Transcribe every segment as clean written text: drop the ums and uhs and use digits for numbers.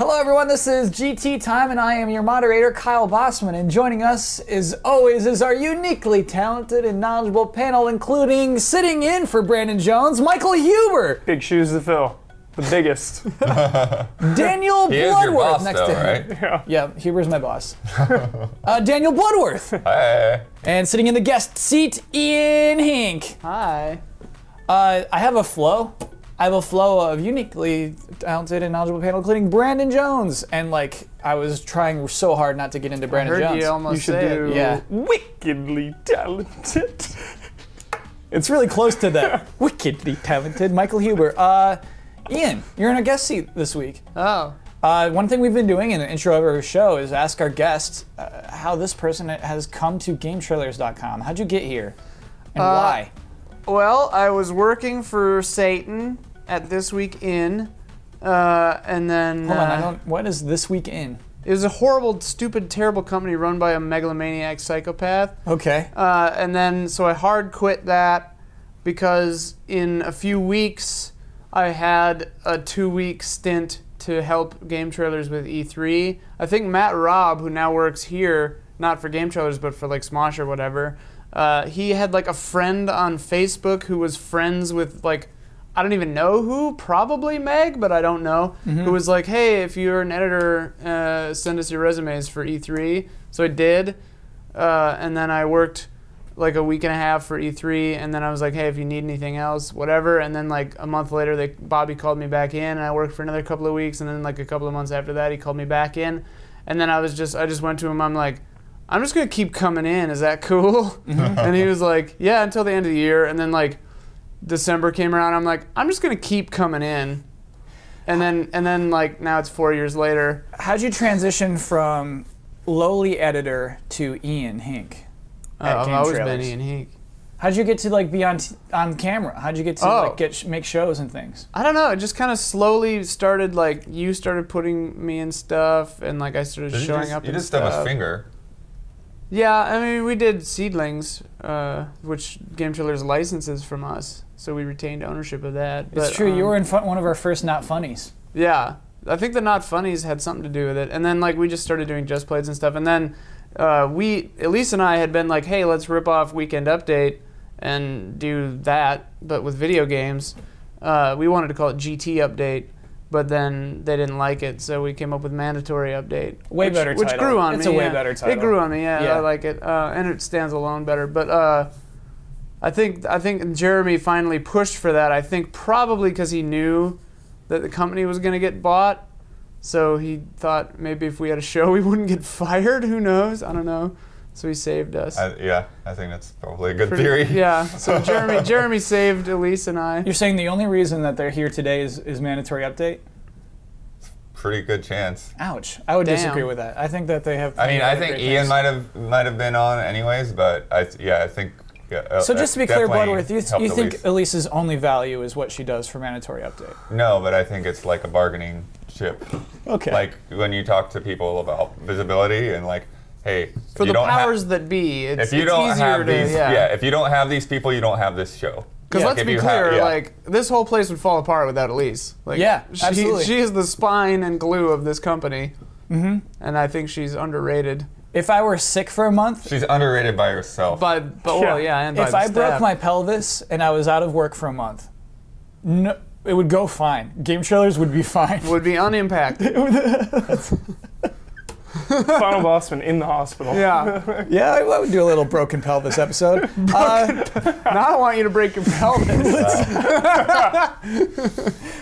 Hello everyone, this is GT Time and I am your moderator, Kyle Bossman, and joining us as always is our uniquely talented and knowledgeable panel, including sitting in for Brandon Jones, Michael Huber. Big shoes to fill. The biggest. Daniel Bloodworth boss, next though, to him. right? Yeah, Huber's my boss. Daniel Bloodworth. Hey. And sitting in the guest seat, Ian Hink. Hi. I have a flow. I have a flow of uniquely talented and knowledgeable panel, including Brandon Jones. And like, I was trying so hard not to get into Brandon Jones. You almost You should say do it. Yeah. wickedly talented. It's really close to that. Wickedly talented Michael Huber. Ian, you're in a guest seat this week. Oh. One thing we've been doing in the intro of our show is ask our guests how this person has come to GameTrailers.com. How'd you get here, and why? Well, I was working for Satan at This Week In, and then... Hold on, what is This Week In? It was a horrible, stupid, terrible company run by a megalomaniac psychopath. Okay. And then, so I hard quit that because in a few weeks, I had a 2-week stint to help GameTrailers with E3. I think Matt Robb, who now works here, not for GameTrailers, but for like Smosh or whatever, he had like a friend on Facebook who was friends with like, I don't even know who, probably Meg, but I don't know, who was like, hey, if you're an editor, send us your resumes for E3. So I did, and then I worked like a week and a half for E3, and then I was like, hey, if you need anything else, whatever. And then like a month later, Bobby called me back in, and I worked for another couple of weeks, and then like a couple of months after that, he called me back in, and then I just went to him, I'm like, I'm just gonna keep coming in, is that cool? And he was like, yeah, until the end of the year. And then like December came around, I'm like, I'm just gonna keep coming in. And then like now it's 4 years later. How'd you transition from lowly editor to Ian Hink? I've always been Ian Hink. How'd you get to like be on camera? How'd you get to like make shows and things? I don't know. It just kind of slowly started. Like you started putting me in stuff, and like I started showing up. You and just stuff. have a finger. Yeah, I mean we did Seedlings, which GameTrailers licenses from us, so we retained ownership of that. It's true. You were in one of our first Not Funnies. Yeah, I think the Not Funnies had something to do with it, and then like we just started doing Just Plays and stuff, and then Elise and I had been like, hey, let's rip off Weekend Update and do that, but with video games. We wanted to call it GT Update, but then they didn't like it, so we came up with Mandatory Update. Better title. Which grew on me. It's a way better title. It grew on me, yeah. I like it, and it stands alone better. But I think Jeremy finally pushed for that. I think probably because he knew that the company was going to get bought. So he thought maybe if we had a show, we wouldn't get fired. Who knows? I don't know. So he saved us. Yeah, I think that's probably a good theory. Yeah. So Jeremy saved Elise and I. You're saying the only reason that they're here today is Mandatory Update? Pretty good chance. Ouch. I would disagree with that. I think that they have. I mean, I think Ian might have been on anyways, but I think. Yeah, so just to be clear, Bloodworth, you think Elise's only value is what she does for Mandatory Update? No, but I think it's like a bargaining chip. Okay. Like when you talk to people about visibility and like, hey, for the powers that be, it's if you don't easier have these, to, if you don't have these people, you don't have this show. Because let's be clear, like this whole place would fall apart without Elise. Like, absolutely. She is the spine and glue of this company, and I think she's underrated. If I were sick for a month, she's underrated by herself. And by if I broke my pelvis and I was out of work for a month, no, it would go fine. GameTrailers would be fine. Would be unimpacted. Final Bossman in the hospital. Yeah. Yeah, I would do a little broken pelvis episode. Now I want you to break your pelvis.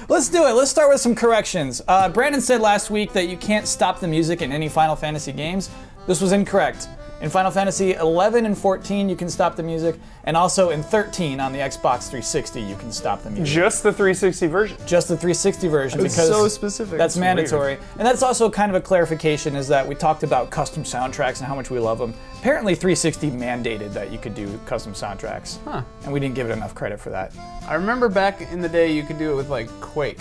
Let's do it. Let's start with some corrections. Brandon said last week that you can't stop the music in any Final Fantasy games. This was incorrect. In Final Fantasy 11 and 14, you can stop the music, and also in 13 on the Xbox 360, you can stop the music. Just the 360 version? Just the 360 version, because so specific. That's mandatory. And that's also kind of a clarification, is that we talked about custom soundtracks and how much we love them. Apparently 360 mandated that you could do custom soundtracks, and we didn't give it enough credit for that. I remember back in the day, you could do it with like Quake.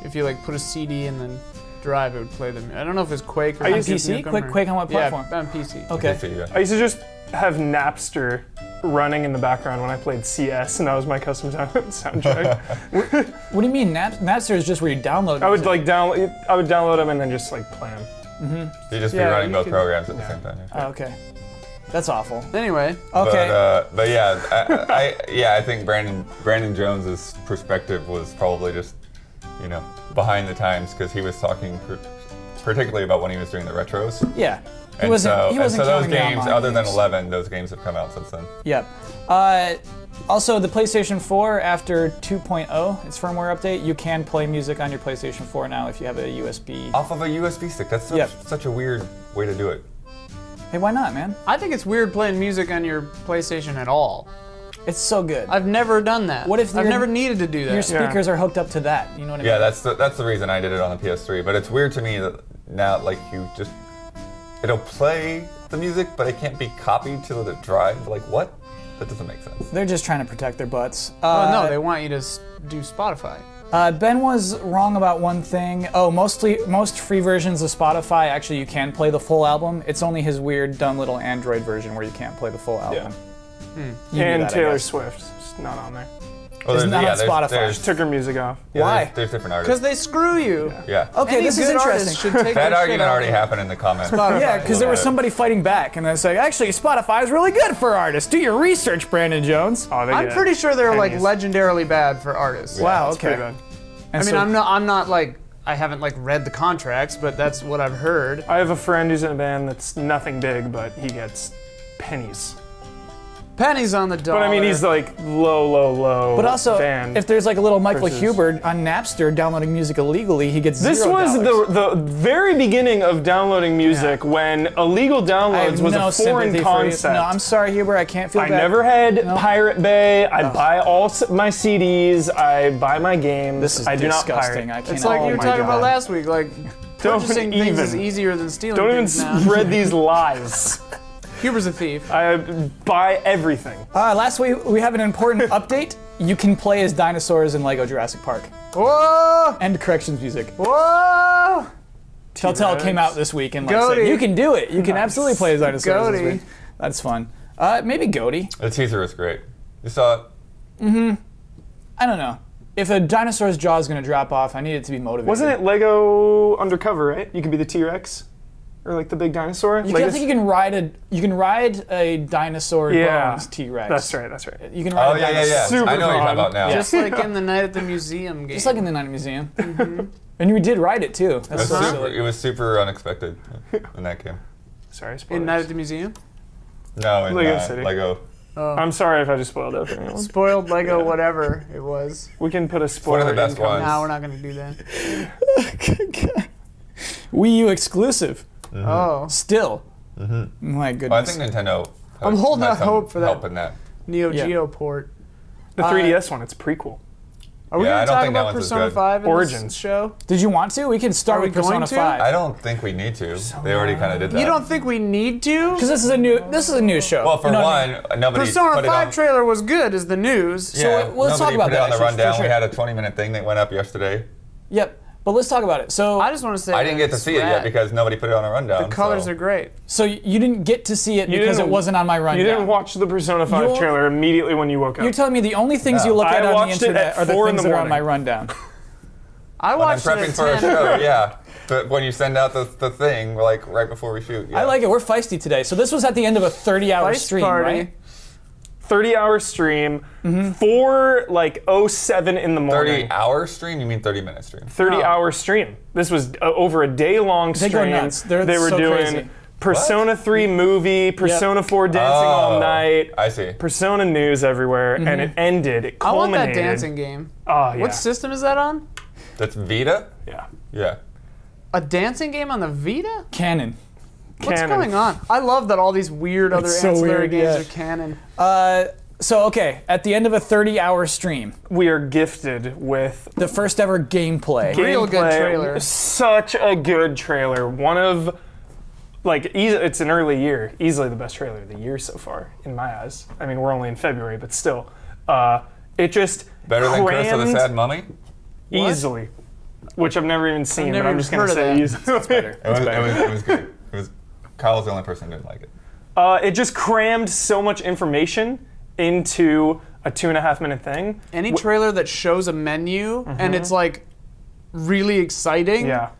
If you like put a CD and then drive, it would play them. I don't know if it's Quake or on PC. Quake on what platform? Yeah, on PC. Okay. I used to just have Napster running in the background when I played CS, and that was my custom soundtrack. What do you mean? Napster is just where you download I would music. download them and then just like play them. You just be Yeah, running you both could- programs at the same time. Oh, okay. That's awful. Anyway, Okay. But yeah, I think Brandon Jones's perspective was probably just, behind the times because he was talking particularly about when he was doing the retros. Yeah. He And wasn't so counting those down games, on other than games. 11, those games have come out since then. Yep. Also, the PlayStation 4 after 2.0, its firmware update, you can play music on your PlayStation 4 now if you have a USB. Off of a USB stick. That's such a weird way to do it. Hey, why not, man? I think it's weird playing music on your PlayStation at all. It's so good. I've never done that. What if I've your- never needed to do that? Your speakers are hooked up to that. You know what I mean? Yeah, that's the reason I did it on the PS3. But it's weird to me that now, like, it'll play the music, but it can't be copied to the drive. Like, what? That doesn't make sense. They're just trying to protect their butts. Oh no, they want you to do Spotify. Ben was wrong about one thing. Oh, most free versions of Spotify, actually, you can play the full album. It's only his weird, dumb little Android version where you can't play the full album. You knew And that, I Taylor guess. Swift, just not on there. Well, It's not on Spotify. There's, Took her music off. Why? There's different Because artists. they screw you. Yeah. Okay, Any this is good artist interesting. should take That their argument shit already off. happened in the comments. Spotify. Yeah, because there was somebody fighting back, and they say, actually, Spotify is really good for artists. Do your research, Brandon Jones. Oh, they I'm get pretty sure they're like pennies. legendarily bad for artists. Wow, It's pretty okay. bad. And I mean, so- I'm not like, I haven't like read the contracts, but that's what I've heard. I have a friend who's in a band that's nothing big, but he gets pennies. Pennies on the dollar. But I mean, he's like low But also, band. if there's like a little Michael versus- Hubert on Napster downloading music illegally, he gets This $0. was the very beginning of downloading music when illegal I downloads have was no a foreign sympathy concept. for you. No, I'm sorry, Hubert. I can't feel I bad. never had Pirate Bay. I buy all my CDs. I buy my games. This is I do not disgusting. pirate. I can't. It's like Oh you were my talking about God. last week, like Don't purchasing things is even. easier than stealing Don't even things now. spread these lies. Huber's a thief. I buy everything. Last week, we have an important update. You can play as dinosaurs in Lego Jurassic Park. Whoa! End corrections music. Whoa! Telltale T-Rex. came out this week and like Goaty. said, you can do it. You can Nice. absolutely play as dinosaurs Goaty. this week. That's fun. Maybe Goaty. The teaser was great. You saw it? I don't know. If a dinosaur's jaw is going to drop off, I need it to be motivated. Wasn't it Lego Undercover, right? You could be the T-Rex. Or like the big dinosaur. I think you can ride a dinosaur bones T-Rex. That's right. You can ride Oh, a yeah. dinosaur. Super I know what you're talking fun. about now. Just like in the Night at the Museum game. Just like in the Night Museum. And you did ride it too. That's so silly. It was super unexpected in that game. Sorry, spoilers. in Night at the Museum? No, in Lego City. Lego. I'm sorry if I just spoiled it for anyone. Spoiled Lego, whatever it was. We can put a One spoiler of the best income. ones. No, we're not going to do that. Wii U exclusive. Oh. Still. My goodness. Well, I think Nintendo. I'm holding had out some hope for that. help in that. Neo Yeah. Geo port. The 3DS one, it's prequel. Are we Yeah, going I to don't talk think that about one's as Persona good. 5 in Origins. this show? Did you want to? We can start Are we with Persona going to? 5. I don't think we need to. They already kind of did that. You don't think we need to? Because this is a new show. Well, for You know what I mean? one, nobody Persona put it 5 on. trailer was good is the news. Yeah, let's talk nobody about put it that, on the actually, for rundown. sure. We had a 20-minute thing that went up yesterday. Yep. But let's talk about it. So I just want to say I didn't get to it's see it yet rad. because nobody put it on the rundown. The colors so. are great. So you didn't get to see it because it didn't- wasn't on my rundown. You didn't watch the Persona 5 You- trailer immediately when you woke up. You're telling me the only things No. you look I at on the watched it internet at are the 4 in things the that are on my morning. rundown. I When I'm watched it prepping at for a 10. show, yeah. But when you send out the thing, like right before we shoot. Yeah. I like it. We're feisty today. So this was at the end of a 30-hour Feist stream, party. right? 30-hour stream, 4 like 07 in the morning. 30-hour stream? You mean 30-minute stream? 30-hour stream. This was over a day-long They stream. go nuts. They're they were so doing crazy. Persona 3 movie, Persona 4 dancing all night, I see. Persona news everywhere, and it ended. It I want that culminated. dancing game. Oh, yeah. What system is that on? That's Vita? Yeah. Yeah. A dancing game on the Vita? Canon. What's Canon. going on? I love that all these weird other It's so ancillary weird, games yeah. are canon. So okay, at the end of a 30-hour stream, We are gifted with the first ever gameplay. Real good gameplay. trailer. Such a good trailer. One of, like, it's an early year. Easily the best trailer of the year so far, in my eyes. I mean, we're only in February, but still. It just Better than Curse of the crammed Sad Mummy? easily. Which I've never even seen, never but I'm just going to heard of say that. easily. It was good. Kyle's the only person who didn't like it. It just crammed so much information into a 2.5-minute thing. Any trailer that shows a menu and it's like really exciting. Yeah.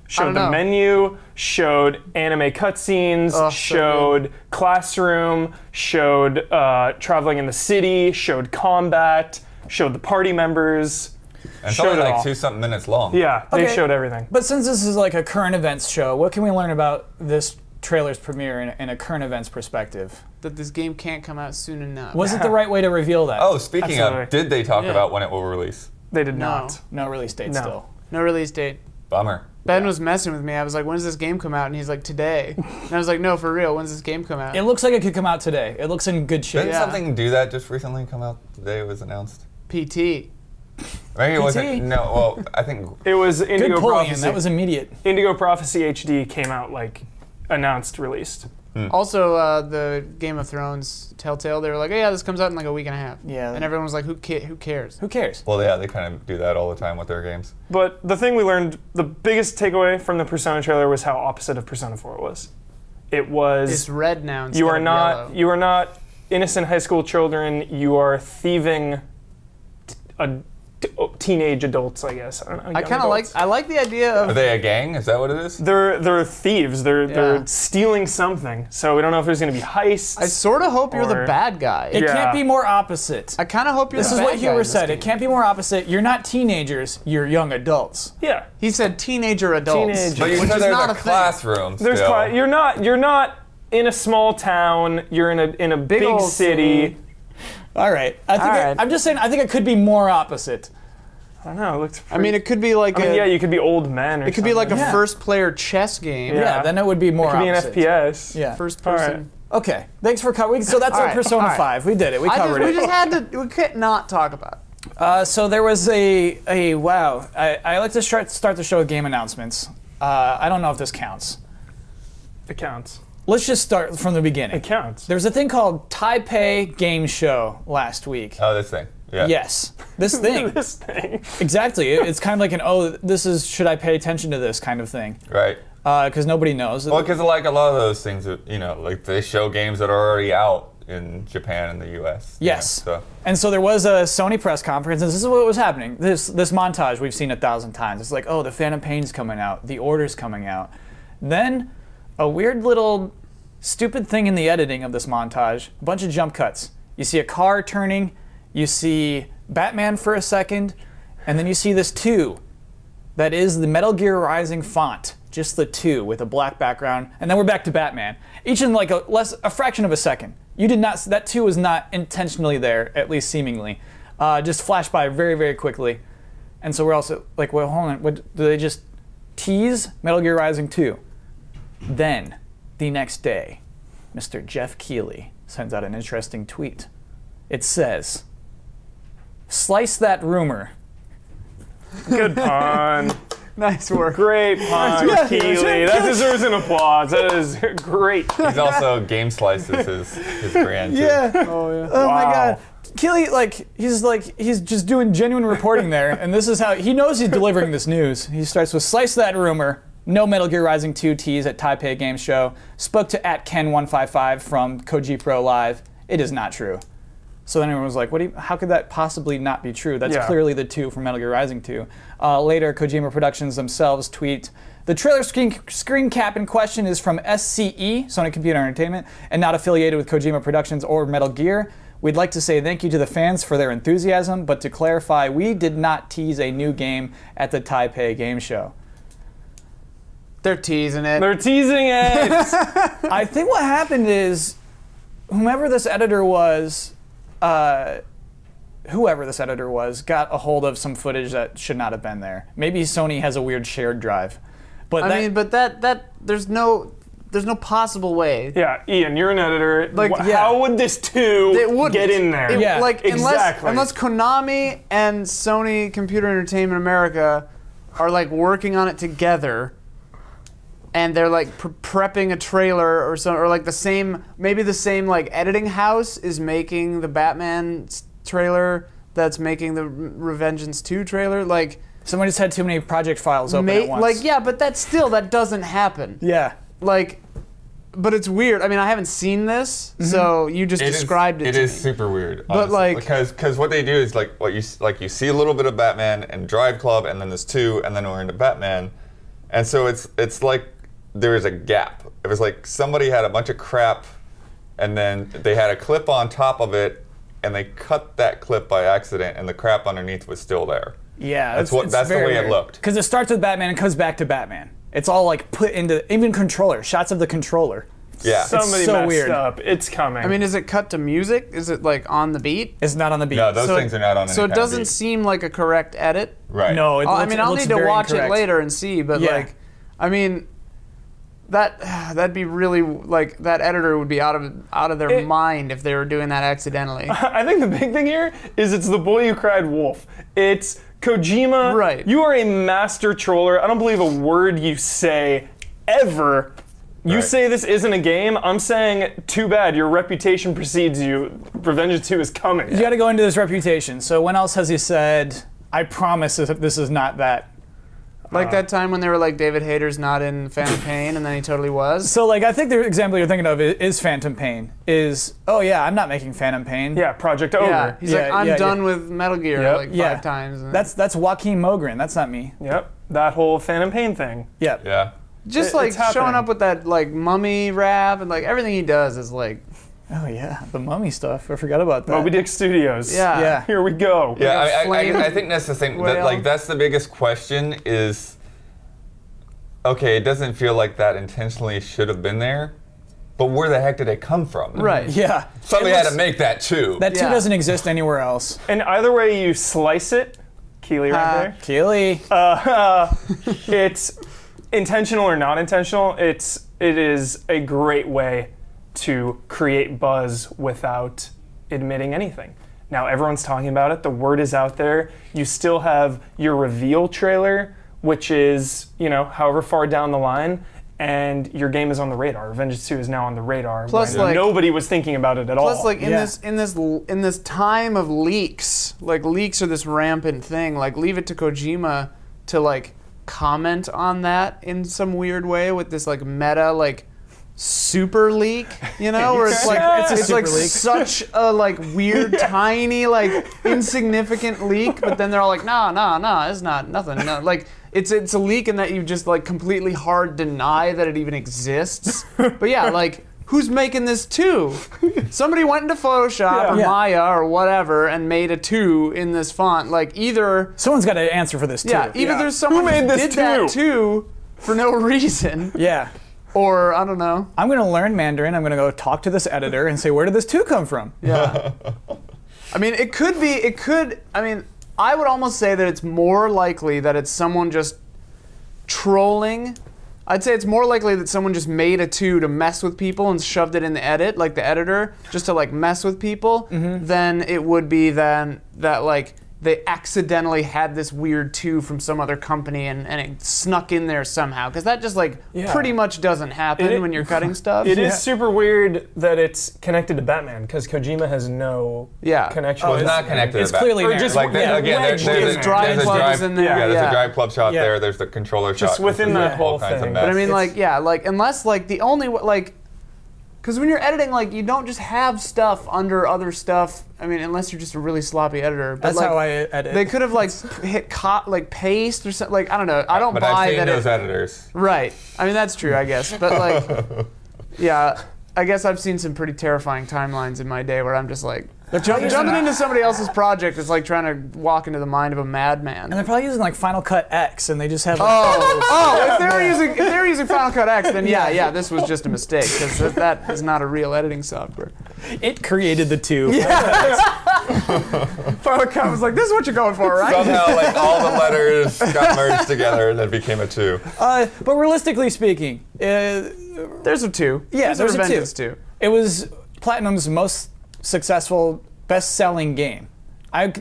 Showed know. the menu, showed anime cutscenes, Oh, so showed classroom, showed traveling in the city, showed combat, showed the party members. And it's showed only it like all. 2-something minutes long. Yeah, they Okay. showed everything. But since this is like a current events show, what can we learn about this trailer's premiere in a current events perspective? That this game can't come out soon enough. Was it the right way to reveal that? Oh, speaking Absolutely. of, did they talk Yeah. about when it will release? They did No. not. No release date No. still. No release date. Bummer. Ben was messing with me. I was like, when does this game come out? And he's like, today. And I was like, no, for real, when's this game come out? It looks like it could come out today. It looks in good shape. Didn't Yeah. something do that just recently come out today? It was announced. PT. Maybe it PT? wasn't. No, well, I think. It was Good Indigo pull, Ian. Prophecy. That was immediate. Indigo Prophecy HD came out like announced, released. Also, the Game of Thrones Telltale, they were like, oh, yeah, this comes out in like a week and a half. Yeah. And everyone was like, who cares? Who cares? Well, yeah, they kind of do that all the time with their games. But the thing we learned, the biggest takeaway from the Persona trailer was how opposite of Persona 4 it was. It was It's red now instead you are of not yellow. you are not innocent high school children. You are thieving teenage adults, I guess. I don't know. I young kind of like adults. the idea Are of they a gang? Is that what it is? They're thieves. They're Yeah. stealing something. So we don't know if there's going to be heists. I sort of hope you're the Or- bad guy. It Yeah. can't be more opposite. I kind of hope you're This the is bad what guy in Huber this said. game. It can't be more opposite. You're not teenagers. You're young adults. yeah. He said teenager adults. Teenage- But you which said is there's not a a thing. classroom There's still. you're not in a small town. You're in a big old city. All right. I think All right. I'm just saying. I think it could be more opposite. I don't know. It looks. I mean, it could be like yeah, you could be old men. Or it could be like a Yeah. first-player chess game. Yeah. Yeah. Then it would be more It could be an opposite. FPS. Yeah. First All right. person. Okay. Thanks for covering. So that's All our right, Persona all right. 5. We did it. We covered we it. just had to. We couldn't not talk about it. So there was a wow. I like to start the show with game announcements. I don't know if this counts. It counts. Let's just start from the beginning. It counts. There's a thing called Taipei Game Show last week. Oh, this thing. Yeah. Yes, this thing. This thing. Exactly. It's kind of like an this is should I pay attention to this kind of thing Right. because nobody knows. Well, because like a lot of those things, like they show games that are already out in Japan and the U.S. Yes. So And so there was a Sony press conference, and this is what was happening. This montage we've seen 1,000 times. It's like, oh, the Phantom Pain's coming out, the Order's coming out. Then a weird little stupid thing in the editing of this montage, a bunch of jump cuts. You see a car turning, you see Batman for a second, and then you see this 2 that is the Metal Gear Rising font, just the 2 with a black background, and then we're back to Batman. Each in like a fraction of a second. You did not, that 2 was not intentionally there, at least seemingly. Just flashed by very, very quickly. And so we're also like, well, hold on, what, do they just tease Metal Gear Rising 2? Then, the next day, Mr. Jeff Keighley sends out an interesting tweet. It says, "Slice that rumor." Good pun. Nice work. Great pun, Yeah. Keeley. That deserves an applause. That is great. he's also Game Slices his brand too. Oh yeah. Oh my Wow. God. Keeley, he's just doing genuine reporting there, and this is how he knows he's delivering this news. He starts with "Slice that rumor. No Metal Gear Rising 2 tease at Taipei Game Show. Spoke to @Ken155 from Koji Pro Live. It is not true." So then everyone was like, how could that possibly not be true? That's Yeah. clearly the 2 from Metal Gear Rising 2. Later, Kojima Productions themselves tweet, "The trailer screen cap in question is from SCE, Sony Computer Entertainment, and not affiliated with Kojima Productions or Metal Gear. We'd like to say thank you to the fans for their enthusiasm, but to clarify, we did not tease a new game at the Taipei Game Show." They're teasing it. They're teasing it. I think what happened is, whoever this editor was, got a hold of some footage that should not have been there. Maybe Sony has a weird shared drive. But that there's no possible way. Yeah, Ian, you're an editor. Like, yeah. How would this 2 It wouldn't. get in there? Yeah. Like exactly. unless Konami and Sony Computer Entertainment America are like working on it together, and they're like prepping a trailer or something, or like the same like editing house is making the Batman trailer that's making the Revengeance 2 trailer. Like somebody just had too many project files open at once. but that doesn't happen. Yeah. Like but it's weird. I mean, I haven't seen this, so you just described it to me. It is super weird. But like, because what they do is like you see a little bit of Batman and Drive Club, and then there's 2, and then we're into Batman, and so it's like there is a gap. It was like somebody had a bunch of crap, and then they had a clip on top of it, and they cut that clip by accident, and the crap underneath was still there. Yeah, that's the way it looked. Because it starts with Batman and comes back to Batman. It's all like put into even controller shots of the controller. Yeah, Somebody so messed weird. up. It's coming. I mean, is it cut to music? Is it like on the beat? It's not on the beat. No, those things are not on. So any it kind of doesn't beat. seem like a correct edit. Right. No, it looks, I mean, I'll need to watch it incorrect. later and see, but Yeah. like, I mean, that'd be really like that editor would be out of their mind if they were doing that accidentally. I think the big thing here is it's the boy who cried wolf. It's Kojima. Right. You are a master troller. I don't believe a word you say ever. You Right. say this isn't a game. I'm saying, too bad. Your reputation precedes you. Revenge of 2 is coming. You got to go into this reputation. So when else has he said, "I promise this is not that"? Like that time when they were like, David Hayter's not in Phantom Pain, and then he totally was. So like, I think the example you're thinking of is Phantom Pain. Oh yeah, I'm not making Phantom Pain. Yeah, Project Over. Yeah, he's like, Yeah, I'm yeah, done yeah. with Metal Gear Yep. like 5 times. And That's Joaquin Mogren. That's not me. Yep. That whole Phantom Pain thing. Yeah. Yeah. just It- like it's happening. showing up with that like mummy rap and like everything he does is like, Oh yeah, the mummy stuff. I forgot about that. Moby Dick Studios. yeah. Yeah. Here we go. Yeah, Like a I flame think that's the thing. whale. Like that's the biggest question is. Okay, it doesn't feel like that intentionally should have been there, but where the heck did it come from? Right. Yeah. Somebody It had looks- to make that too. That 2 Yeah. doesn't exist anywhere else. And either way you slice it, Keely right there. Keely. It's intentional or not intentional. It is a great way to create buzz without admitting anything. Now everyone's talking about it. The word is out there. You still have your reveal trailer, which is, however far down the line, and your game is on the radar. Revenge of 2 is now on the radar. Plus, when like- nobody was thinking about it at all. Plus, like in Yeah. this time of leaks, like leaks are this rampant thing. Like, leave it to Kojima to like comment on that in some weird way with this like meta like super leak, where it's like It's a it's like super leak. such a like weird tiny like insignificant leak, but then they're all like, nah, it's not nothing. No, like it's a leak in that you just like completely hard deny that it even exists. But yeah, like. Who's making this 2? Somebody went into Photoshop or Yeah. Maya or whatever and made a 2 in this font. Like either Someone's got to answer for this too. either there's someone made who this did that 2? too for no reason, Yeah. or I don't know. I'm gonna learn Mandarin. I'm gonna go talk to this editor and say, where did this 2 come from? Yeah. I mean, it could be. I mean, I would almost say that it's more likely that it's someone just trolling. I'd say it's more likely that someone just made a 2 to mess with people and shoved it in the edit, like the editor, just to like mess with people, than it would be then that like they accidentally had this weird 2 from some other company and it snuck in there somehow. Because that just like pretty much doesn't happen when you're cutting stuff. It is super weird that it's connected to Batman, because Kojima has no Yeah. connection. Well, with it's not Batman. connected It's to clearly that. there. just Like again, wedged there's in a there. Drive there's a Club drive, is in there, yeah, there's yeah. a Drive Club shot Yeah. there. There's the controller Just shot. within There's that whole all kinds of thing. mess. But I mean, like, yeah, like, unless, like, the only, like, because when you're editing, like, you don't just have stuff under other stuff. I mean, unless you're just a really sloppy editor. But That's like, how I edit. They could have, like, hit like, paste or something. Like, I don't know. I don't but buy I've seen that those it. editors. Right. I mean, that's true, I guess. But, like, yeah, I guess I've seen some pretty terrifying timelines in my day where I'm just like, jumping into somebody else's project is like trying to walk into the mind of a madman. and they're probably using like Final Cut X, and they just have. Like, If they were using Final Cut X, then yeah, this was just a mistake because that is not a real editing software. It created the 2. Final Cut was like, this is what you're going for, right? Somehow, like all the letters got merged together and it became a 2. But realistically speaking, There's a 2. yeah, there's a 2. Vengeance 2. It was Platinum's most successful, best-selling game. Did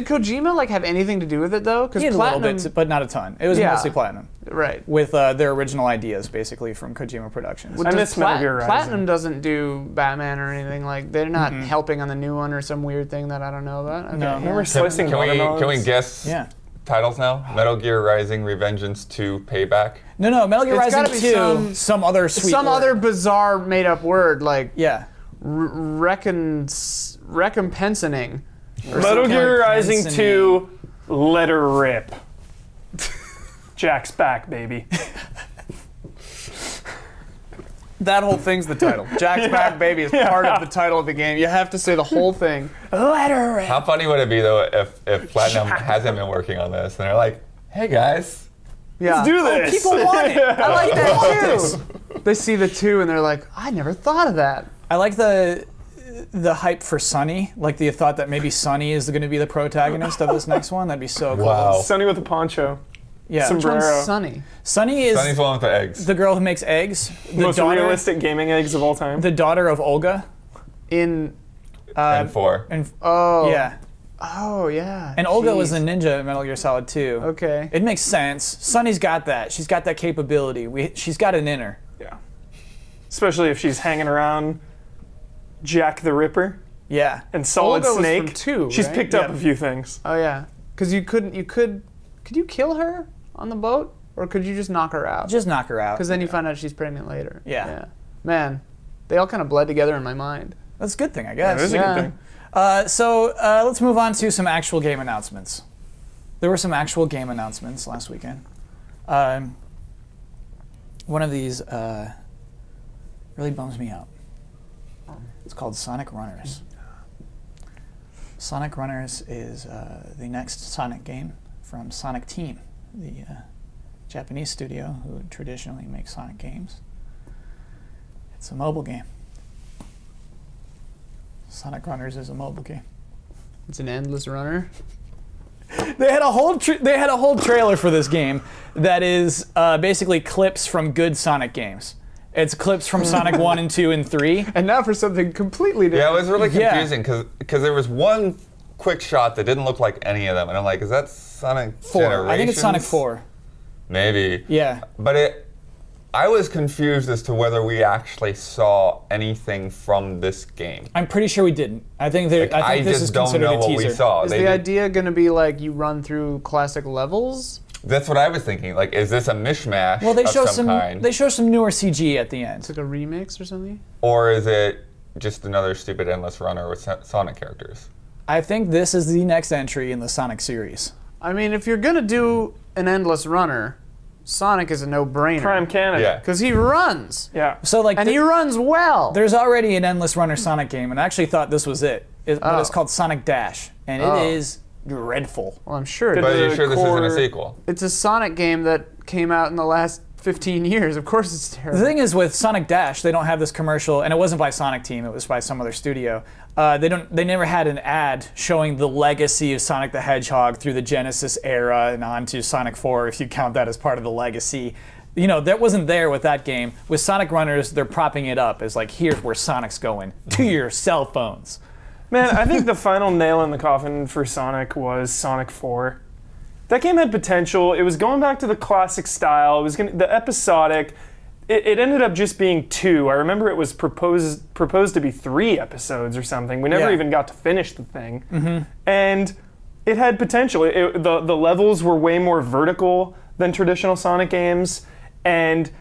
Kojima like have anything to do with it though? Because He had Platinum, a little bit, but not a ton. It was Yeah. mostly Platinum, right? with their original ideas, basically, from Kojima Productions. I miss Metal Gear Rising. Platinum doesn't do Batman or anything like. They're not helping on the new one or some weird thing that I don't know about. Okay, No. Remember Can slicing watermelons? we guess Yeah. titles now? Metal Gear Rising: Revengeance 2 Payback. No, Metal Gear It's gotta Rising be 2, some other sweet Some word. other bizarre made-up word like Yeah. recompensing. Metal Gear Rising Pensing. 2, let her rip. Jack's back, baby. That whole thing's the title. Jack's Back Baby is part of the title of the game. You have to say the whole thing. Let her rip. How funny would it be though if Platinum hasn't been working on this and they're like, "Hey guys, Yeah. Let's do this. People want it. I like that too. They see the 2 and they're like, I never thought of that. I like the hype for Sunny. Like the thought that maybe Sunny is going to be the protagonist of this next one. That'd be so cool. Wow. Sunny with a poncho. Yeah. Some- Which one's Sombrero. Sunny? Sunny is Sunny's the one with the eggs." the girl who makes eggs. The Most daughter, realistic gaming eggs of all time. the daughter of Olga. In And 4. And oh yeah. Oh yeah. And Olga was Jeez. the ninja in Metal Gear Solid 2. Okay. It makes sense. Sunny's got that. She's got that capability. She's got it in her. Yeah. Especially if she's hanging around Jack the Ripper Yeah. and Solid Olga was Snake. from 2, She's right? picked up Yeah. a few things. Oh yeah. Because could you kill her on the boat, or could you just knock her out? Just knock her out. Because then you find out she's pregnant later. Yeah. Man, they all kind of bled together in my mind. That's a good thing, I That guess. is a Yeah. good thing. So let's move on to some actual game announcements. There were some actual game announcements last weekend. One of these really bums me out. It's called Sonic Runners. Sonic Runners is the next Sonic game from Sonic Team, the Japanese studio who traditionally makes Sonic games. It's a mobile game. Sonic Runners is a mobile game. It's an endless runner. They had a whole trailer for this game that is basically clips from good Sonic games. It's clips from Sonic 1 and 2 and 3. And now for something completely different. Yeah, it was really Yeah. confusing because there was one quick shot that didn't look like any of them, and I'm like, is that Sonic 4. I think it's Sonic Generations? 4. Maybe. Yeah. But I was confused as to whether we actually saw anything from this game. I'm pretty sure we didn't. I think Like, I think this just is don't considered know a what teaser. we saw. Is They the did- idea going to be like you run through classic levels? That's what I was thinking. Like, is this a mishmash Well, they of show some kind? they show some newer CG at the end. It's like a remix or something? Or is it just another stupid endless runner with Sonic characters? I think this is the next entry in the Sonic series. I mean, if you're going to do an endless runner, Sonic is a no-brainer. Prime candidate. Yeah. Because he runs. Yeah. So like And he runs well. there's already an Endless Runner Sonic game, and I actually thought this was it. But it's Oh. called Sonic Dash, and Oh. it is dreadful. Well, I'm sure. Good But are you The sure this isn't core- a sequel? It's a Sonic game that came out in the last 15 years. Of course it's terrible. The thing is with Sonic Dash, they don't have this commercial, and it wasn't by Sonic Team. It was by some other studio. They never had an ad showing the legacy of Sonic the Hedgehog through the Genesis era and on to Sonic 4, if you count that as part of the legacy. You know, that wasn't there with that game. With Sonic Runners, they're propping it up as like, here's where Sonic's going, to your cell phones. Man, I think the final nail in the coffin for Sonic was Sonic 4. That game had potential. It was going back to the classic style. It was the episodic. It ended up just being 2. I remember it was proposed to be 3 episodes or something. We never Yeah. even got to finish the thing. And it had potential. The levels were way more vertical than traditional Sonic games. And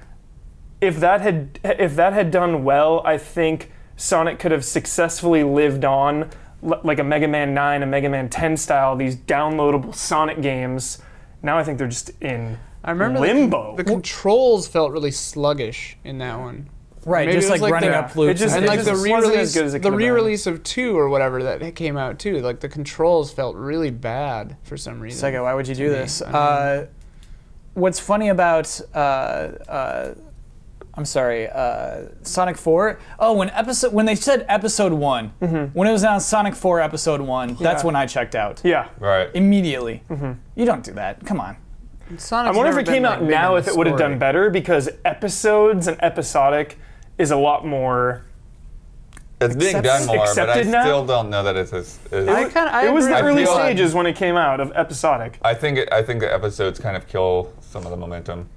if that had done well, I think Sonic could have successfully lived on like a Mega Man 9, a Mega Man 10 style, these downloadable Sonic games. Now I think they're just in I remember limbo. the controls felt really sluggish in that one. Right, Maybe just it was like like running the- up loops. it just- And it like the just wasn't as re-release, good as it the could have been. re-release of 2 or whatever that came out too. Like the controls felt really bad for some reason. Sega, why would you do this? I What's funny about Sonic 4? Oh, when they said Episode 1, when it was on Sonic 4 Episode 1, that's Yeah. when I checked out. Yeah. Right. Immediately. You don't do that. Come on. Sonic's I wonder if never it been, came like, out big now on if the it would have story. done better, because episodes and episodic is a lot more. It's being done more, but I accepted now? still don't know that it's as. I It was agree the I early feel- stages when it came out of episodic. I think the episodes kind of kill some of the momentum.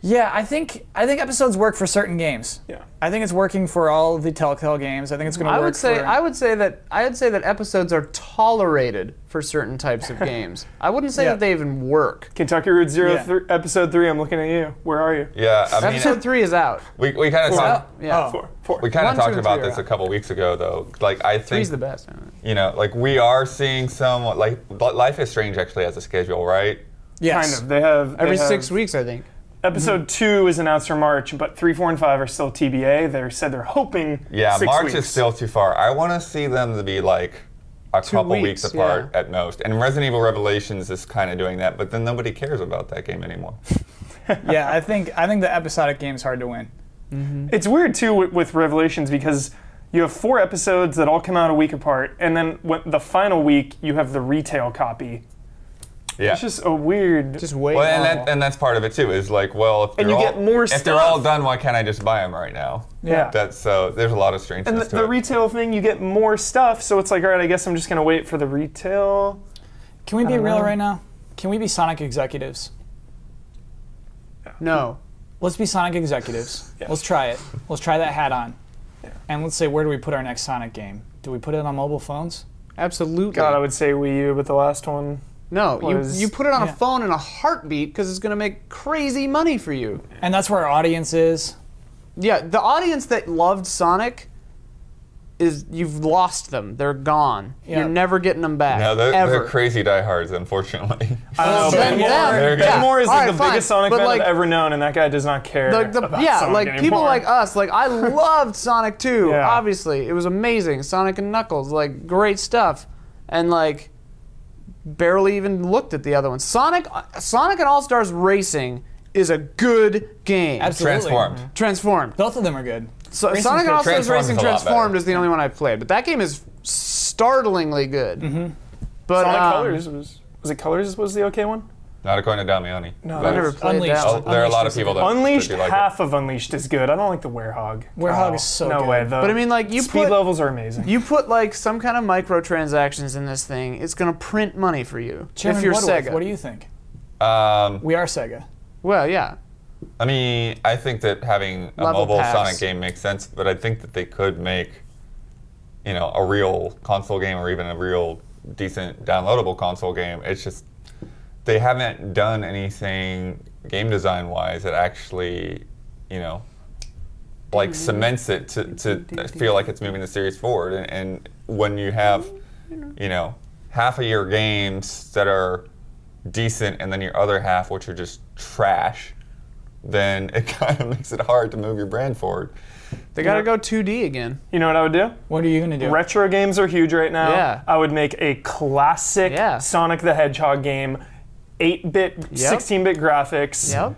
Yeah, I think episodes work for certain games. Yeah. I think it's working for all of the Telltale games. I think it's going to work for... I would say that episodes are tolerated for certain types of games. I wouldn't say that they even work. Kentucky Route Zero, Episode 3. I'm looking at you. Where are you? Yeah, I mean, Episode 3 is out. we kind of talked. Yeah. Four. We kind of 1, 2, talked and about 3 are this a out. couple weeks ago, though. Like, I think 3's the best. you know, like we are seeing some like Life is Strange actually has a schedule, right? Yes. Kind of. They have Every 6 weeks, I think. Episode 2 is announced for March, but 3, 4, and 5 are still TBA. They said they're hoping. Yeah, 6 March weeks. is still too far. I want to see them to be like a couple weeks weeks, apart at most. And Resident Evil Revelations is kind of doing that, but then nobody cares about that game anymore. Yeah, I think the episodic game's hard to win. It's weird too with Revelations because you have 4 episodes that all come out a week apart, and then the final week you have the retail copy. Yeah. It's just a weird. Just wait. Well, and that's part of it too. Is like, well, if And they're you all, get more if they're stuff. all done, why can't I just buy them right now? Yeah. That's so. There's a lot of strangeness And to the it. retail thing, you get more stuff, so it's like, all right, I guess I'm just gonna wait for the retail. Can we be don't real know. right now? Can we be Sonic executives? No. Let's be Sonic executives. Yeah. Let's try it. Let's try that hat on. Yeah. And let's say, where do we put our next Sonic game? Do we put it on mobile phones? Absolutely. God, I would say Wii U, but the last one. No, was- you put it on Yeah. a phone in a heartbeat because it's going to make crazy money for you. And that's where our audience is. Yeah, the audience that loved Sonic you've lost them. They're gone. Yeah. You're never getting them back. No, they're ever. crazy diehards, unfortunately. I don't know, Then Ben them, yeah. Moore is All like right, the fine. biggest Sonic But fan like, I've ever known, and that guy does not care about Sonic like people anymore. like us. Like I loved Sonic 2. Yeah. Obviously, it was amazing. Sonic and Knuckles, like great stuff, and like barely even looked at the other ones. Sonic and All Stars Racing is a good game. Absolutely. Transformed. Transformed. Both of them are good. So Racing's Sonic and good. All Stars Transformed Racing is a lot Transformed better. is the only one I played, but that game is startlingly good. But Sonic Colors was it Colors was the okay one? Not according to Damiani. No, I never played Unleashed. that. Oh, one. there are a lot Unleashed of people that Unleashed, that do like half of Unleashed is good. I don't like the Werehog. Werehog is so no good. way. The But I mean, like you speed put levels are amazing. you put like some kind of microtransactions in this thing, it's gonna print money for you. Chairman if you're Woodworth, Sega. what do you think? it. We are Sega. Well, yeah. I mean, I think that having a Level mobile packs. Sonic game makes sense, but I think that they could make, you know, a real console game or even a real decent downloadable console game. It's just they haven't done anything game design wise that actually, you know, like cements it to feel like it's moving the series forward. And when you have, you know, half of your games that are decent and then your other half which are just trash, then it kind of makes it hard to move your brand forward. They gotta go 2D again. You know what I would do? What are you going to do? Retro games are huge right now. Yeah. I would make a classic Yeah. Sonic the Hedgehog game, 8-bit, 16-bit graphics. Yep.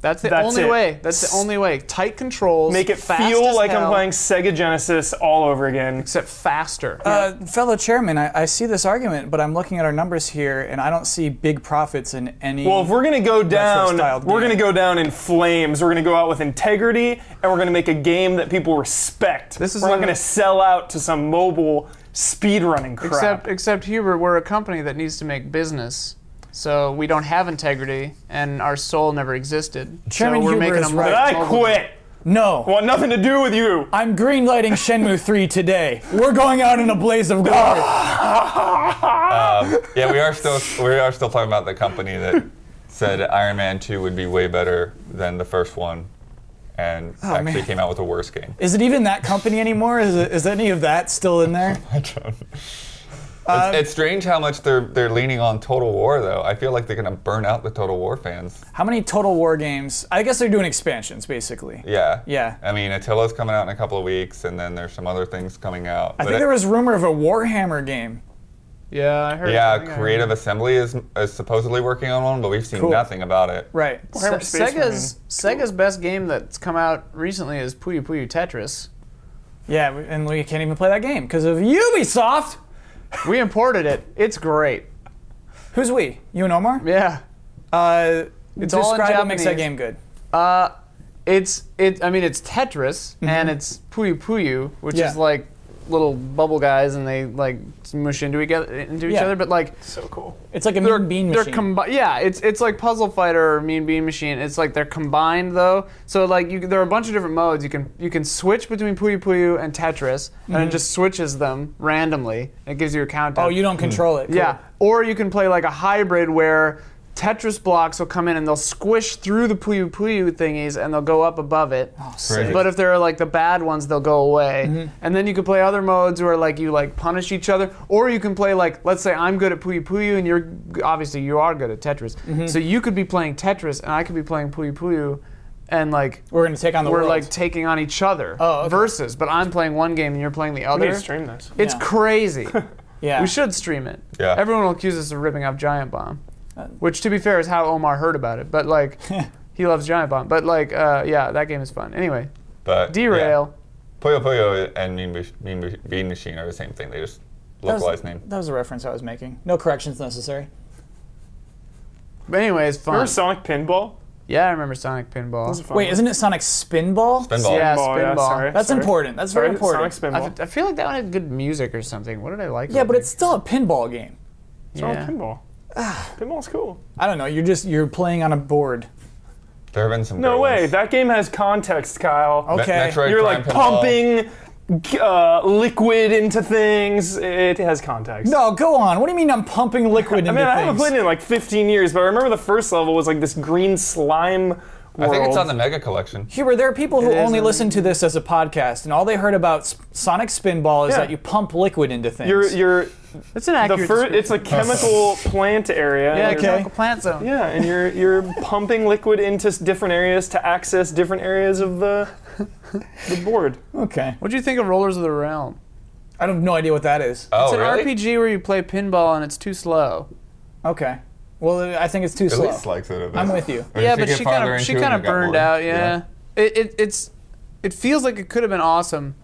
That's the That's only it. way. That's the only way. Tight controls. Make it fast feel as like I'm hell, playing Sega Genesis all over again. except faster. Fellow chairman, I see this argument, but I'm looking at our numbers here, and I don't see big profits in any. Well, if we're gonna go down, retro-styled we're game. gonna go down in flames. We're gonna go out with integrity, and we're gonna make a game that people respect. This is we're not a- gonna sell out to some mobile speedrunning crap. Except Hubert, we're a company that needs to make business. So we don't have integrity, and our soul never existed. Chairman so we're Huber making is a right. But I mobile- quit. No. Want nothing to do with you. I'm greenlighting Shenmue 3 today. We're going out in a blaze of glory. Yeah, we are still talking about the company that said Iron Man 2 would be way better than the first one, and actually man. came out with a worse game. Is it even that company anymore? Is any of that still in there? I don't. It's strange how much they're leaning on Total War though. I feel like they're gonna burn out the Total War fans. How many Total War games? I guess they're doing expansions, basically. Yeah. Yeah. I mean, Attila's coming out in a couple of weeks, and then there's some other things coming out. I think there was rumor of a Warhammer game. Yeah, I heard. I Yeah, think I Creative heard. Assembly is supposedly working on one, but we've seen Cool. nothing about it. Right. Warhammer Space Sega's best game that's come out recently is Puyo Puyo Tetris. Yeah, and we can't even play that game because of Ubisoft. We imported it. It's great. Who's we? You and Omar? Yeah. It's all in Describe what makes that Japanese. game good. It's Tetris and it's Puyo Puyo, which Yeah. is like little bubble guys, and they like mush into each other. But like, So cool. It's like a Mean Bean machine. Yeah, it's like Puzzle Fighter or Mean Bean Machine. It's like they're combined though. So like there are a bunch of different modes. You can switch between Puyo Puyo and Tetris, and it just switches them randomly. It gives you a countdown. Oh, you don't control it. Cool. Yeah, or you can play like a hybrid where Tetris blocks will come in and they'll squish through the Puyo Puyo thingies and they'll go up above it. Oh, sick. But if they're like the bad ones, they'll go away. And then you can play other modes where like you like punish each other, or you can play like, let's say I'm good at Puyo Puyo and you're obviously you are good at Tetris. So you could be playing Tetris and I could be playing Puyo Puyo, and like We're gonna take on the we're world. like taking on each other. Oh, okay. Versus, but I'm playing one game and you're playing the We other. need to stream this. It's Yeah. crazy. Yeah. We should stream it. Yeah. Everyone will accuse us of ripping off Giant Bomb, which, to be fair, is how Omar heard about it. But like, he loves Giant Bomb. But like, yeah, that game is fun. Anyway, But derail. Yeah. Puyo Puyo and Mean Bean Machine are the same thing. They just localized name. That was a reference I was making. No corrections necessary. But anyway, it's fun. Remember Sonic Pinball? Yeah, I remember Sonic Pinball. That was a fun Wait, one. isn't it Sonic Spinball? Pinball. Yeah, Pinball, yeah, Spinball. sorry, That's sorry. important. That's very Sorry, important. Sonic Spinball. I feel like that one had good music or something. What did I like? Yeah, but it's still a pinball game. Sonic yeah. Pinball. Pinball's cool. I don't know. You're playing on a board. There have been some. No great way. ones. That game has context, Kyle. Okay. Metroid You're Prime like Pinball. pumping liquid into things. It has context. No, go on. What do you mean I'm pumping liquid into I mean, I haven't things? played it in like 15 years, but I remember the first level was like this green slime world. I think it's on the Mega Collection. Huber, there are people who It is only on- listen to this as a podcast, and all they heard about Sonic Spinball is Yeah. that you pump liquid into things. You're It's an the accurate first. It's a description. chemical plant area. Yeah, and you're- chemical plant zone. Yeah, and you're pumping liquid into different areas to access different areas of the board. Okay. What do you think of Rollers of the Realm? I have no idea what that is. Oh, It's an really? RPG where you play pinball and it's too slow. Okay. Well, I think it's too slow. Elise likes it a bit. I'm with you. Or Yeah, did but get she farther kind of into it and got burned bored? out. Yeah, it feels like it could have been awesome.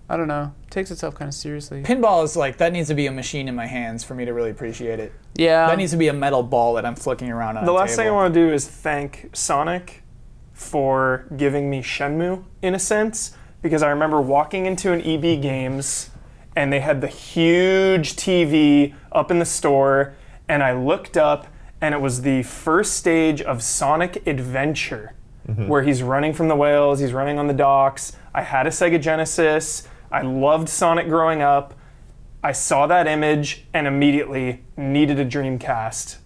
I don't know. It takes itself kind of seriously. Pinball is like, that needs to be a machine in my hands for me to really appreciate it. Yeah. That needs to be a metal ball that I'm flicking around on The a last thing I table. want to do is thank Sonic for giving me Shenmue, in a sense, because I remember walking into an EB Games and they had the huge TV up in the store, and I looked up and it was the first stage of Sonic Adventure, where he's running from the whales, he's running on the docks. I had a Sega Genesis. I loved Sonic growing up. I saw that image and immediately needed a Dreamcast.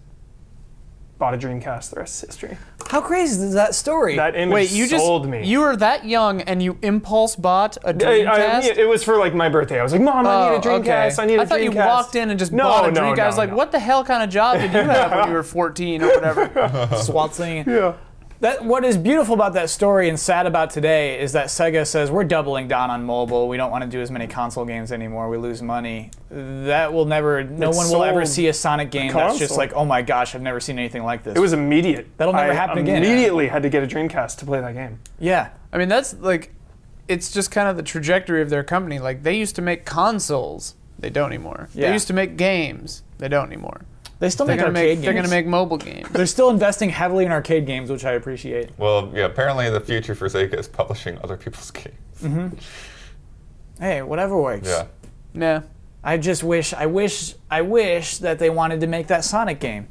Bought a Dreamcast, the rest is history. How crazy is that story? That image Wait, you sold me. You were that young and you impulse bought a Dreamcast? It was for like my birthday. I was like, Mom, I need a Dreamcast. I need a Dreamcast. I thought you walked in and just No, bought a no, Dreamcast. no, I was like, no. what the hell kind of job did you have when you were 14 or whatever? SWAT thing. Yeah. That what is beautiful about that story and sad about today is that Sega says we're doubling down on mobile. We don't want to do as many console games anymore. We lose money. That will never. No It one will ever sold see a Sonic game that's just console. like, oh my gosh, I've never seen anything like this. It was immediate. That'll never I happen again. Immediately had to get a Dreamcast to play that game. Yeah. I mean, that's like, it's just kind of the trajectory of their company. Like, they used to make consoles. They don't anymore. Yeah. They used to make games. They don't anymore. They still They're make gonna arcade make. They're games. gonna make mobile games. They're still investing heavily in arcade games, which I appreciate. Well, yeah, apparently the future for Sega is publishing other people's games. Hey, whatever works. Yeah. Yeah. I just wish that they wanted to make that Sonic game.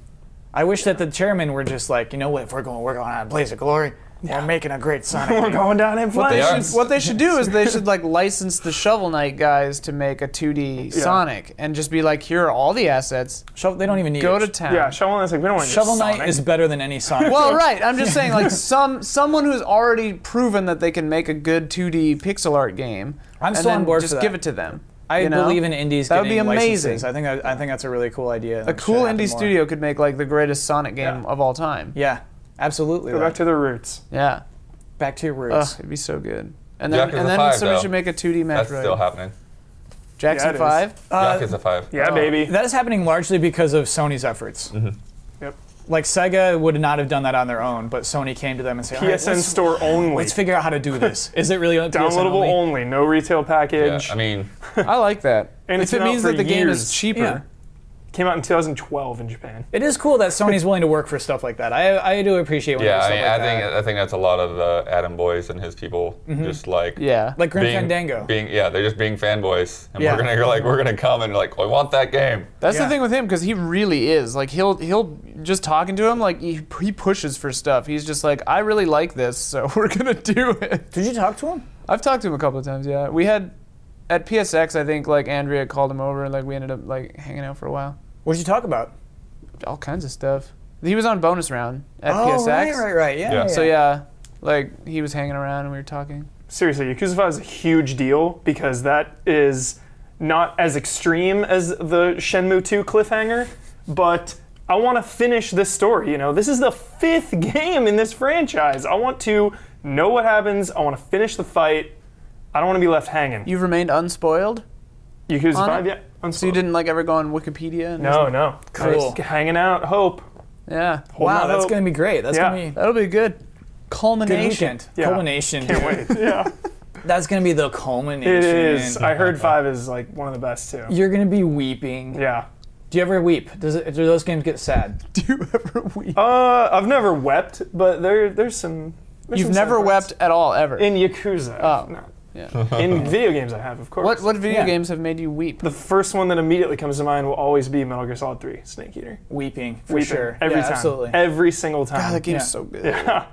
I wish that the chairman were just like, you know what, if we're going on a blaze of glory, we're making a great Sonic We're game. going down in What they, flames. are. what they should do is they should like license the Shovel Knight guys to make a 2D Sonic and just be like, here are all the assets. They don't even need Go it. to town. Yeah, Shovel Knight's like, we don't want Shovel just Knight Sonic. is better than any Sonic. Well, right. I'm just saying, like someone who's already proven that they can make a good 2D pixel art game. I'm and still then on board just for that. give it to them. I you know? believe in indies That would getting be amazing. licenses. I think that's a really cool idea. A cool indie studio could make like the greatest Sonic game of all time. Yeah, absolutely. Go right. back to the roots. Yeah. Back to your Ugh, roots. it'd be so good. And then, Yakuza 5, somebody though. should make a 2D Metroid. That's still happening. Jackson Yeah, it is. 5? Yakuza 5. Yeah, baby. That is happening largely because of Sony's efforts. Yep. Like Sega would not have done that on their own, but Sony came to them and said, "All right, PSN store only. let's figure out how to do this. Is it really PSN Downloadable only?" only. No retail Yeah, package. I mean, I like that. And if it's it been out means for that the game years. is cheaper. Yeah. Came out in 2012 in Japan. It is cool that Sony's willing to work for stuff like that. I do appreciate when Yeah, stuff I mean, like that. I think that's a lot of Adam Boyce and his people just like Like Grim Fandango. they're just being fanboys, and Yeah. we're gonna come and like, I want that game. That's Yeah. the thing with him, because he really is. Like, he'll just talking to him, like, he pushes for stuff. He's just like, I really like this, so we're gonna do it. Did you talk to him? I've talked to him a couple of times, yeah. We had, at PSX, I think, like, Andrea called him over, and, like, we ended up, like, hanging out for a while. What did you talk about? All kinds of stuff. He was on bonus round at Oh, PSX. right. Yeah. So, yeah, like, he was hanging around, and we were talking. Seriously, Yakuza 5 is a huge deal because that is not as extreme as the Shenmue 2 cliffhanger, but I want to finish this story. You know, this is the 5th game in this franchise. I want to know what happens. I want to finish the fight. I don't want to be left hanging. You've remained unspoiled? Yakuza on 5, it? yeah. So you Unspoiled. didn't, like, ever go on Wikipedia? And No. Cool. Just hanging out, hope. Yeah. Wow, Hold that's out. going to be great. That's Yeah. going to be That'll be good. good Culmination. weekend. Yeah. Culmination. Can't wait. Yeah. That's going to be the culmination. It is. I heard 5 is like one of the best too. You're going to be weeping. Yeah. Do you ever weep? Do those games get sad? Do you ever weep? I've never wept, but there's some. There's You've some never sad parts. wept at all, ever? In Yakuza. Oh. No. Yeah. In video games, I have, of course. What video Yeah. games have made you weep? The first one that immediately comes to mind will always be Metal Gear Solid 3, Snake Eater. Weeping, for Weeping. sure. Every Yeah, time. Absolutely. Every single time. God, that game's Yeah. so good. Yeah.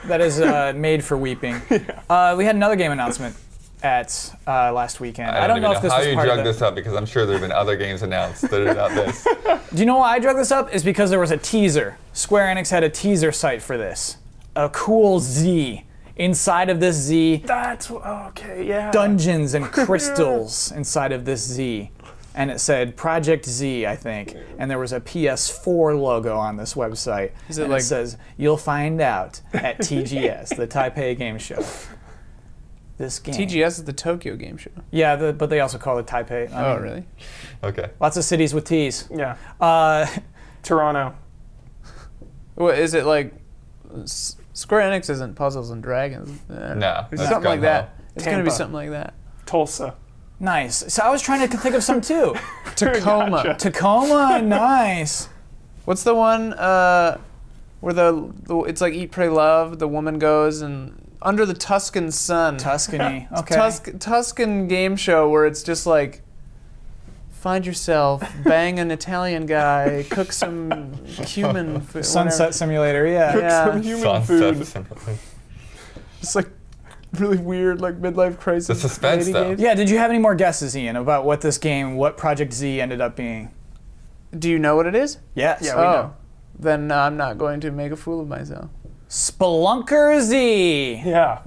That is made for weeping. We had another game announcement at last weekend. I don't know if this how was you part drug of the... this up, because I'm sure there have been other games announced that are not this. Do you know why I drug this up? Is because there was a teaser. Square Enix had a teaser site for this. A cool Z. Inside of this Z, That's okay. Yeah. dungeons and crystals inside of this Z. And it said Project Z, I think. And there was a PS4 logo on this website. Is it and like- it says, you'll find out at TGS, the Taipei Game Show. This game. TGS is the Tokyo Game Show. Yeah, but they also call it Taipei. I mean, Really? Okay. Lots of cities with T's. Yeah. Uh, Toronto. What is it like? Square Enix isn't Puzzles and Dragons. No, It's that's something like Gung-Ho. that. It's gonna be Tampa. something like that. Tulsa. nice. So I was trying to think of some too. Tacoma. Gotcha. Tacoma, nice. What's the one where the it's like Eat, Pray, Love? The woman goes and under the Tuscan sun. Tuscany. Okay. Tuscan game show where it's just like find yourself, bang an Italian guy, cook some human food. Sunset Simulator, yeah. Yeah. Some human Sunset food. Simulator. It's like really weird, like midlife crisis. The suspense, lady though. games. Yeah, did you have any more guesses, Ian, about what this game, what Project Z ended up being? Do you know what it is? Yes. Yeah, we know. Then I'm not going to make a fool of myself. Spelunker Z. Yeah.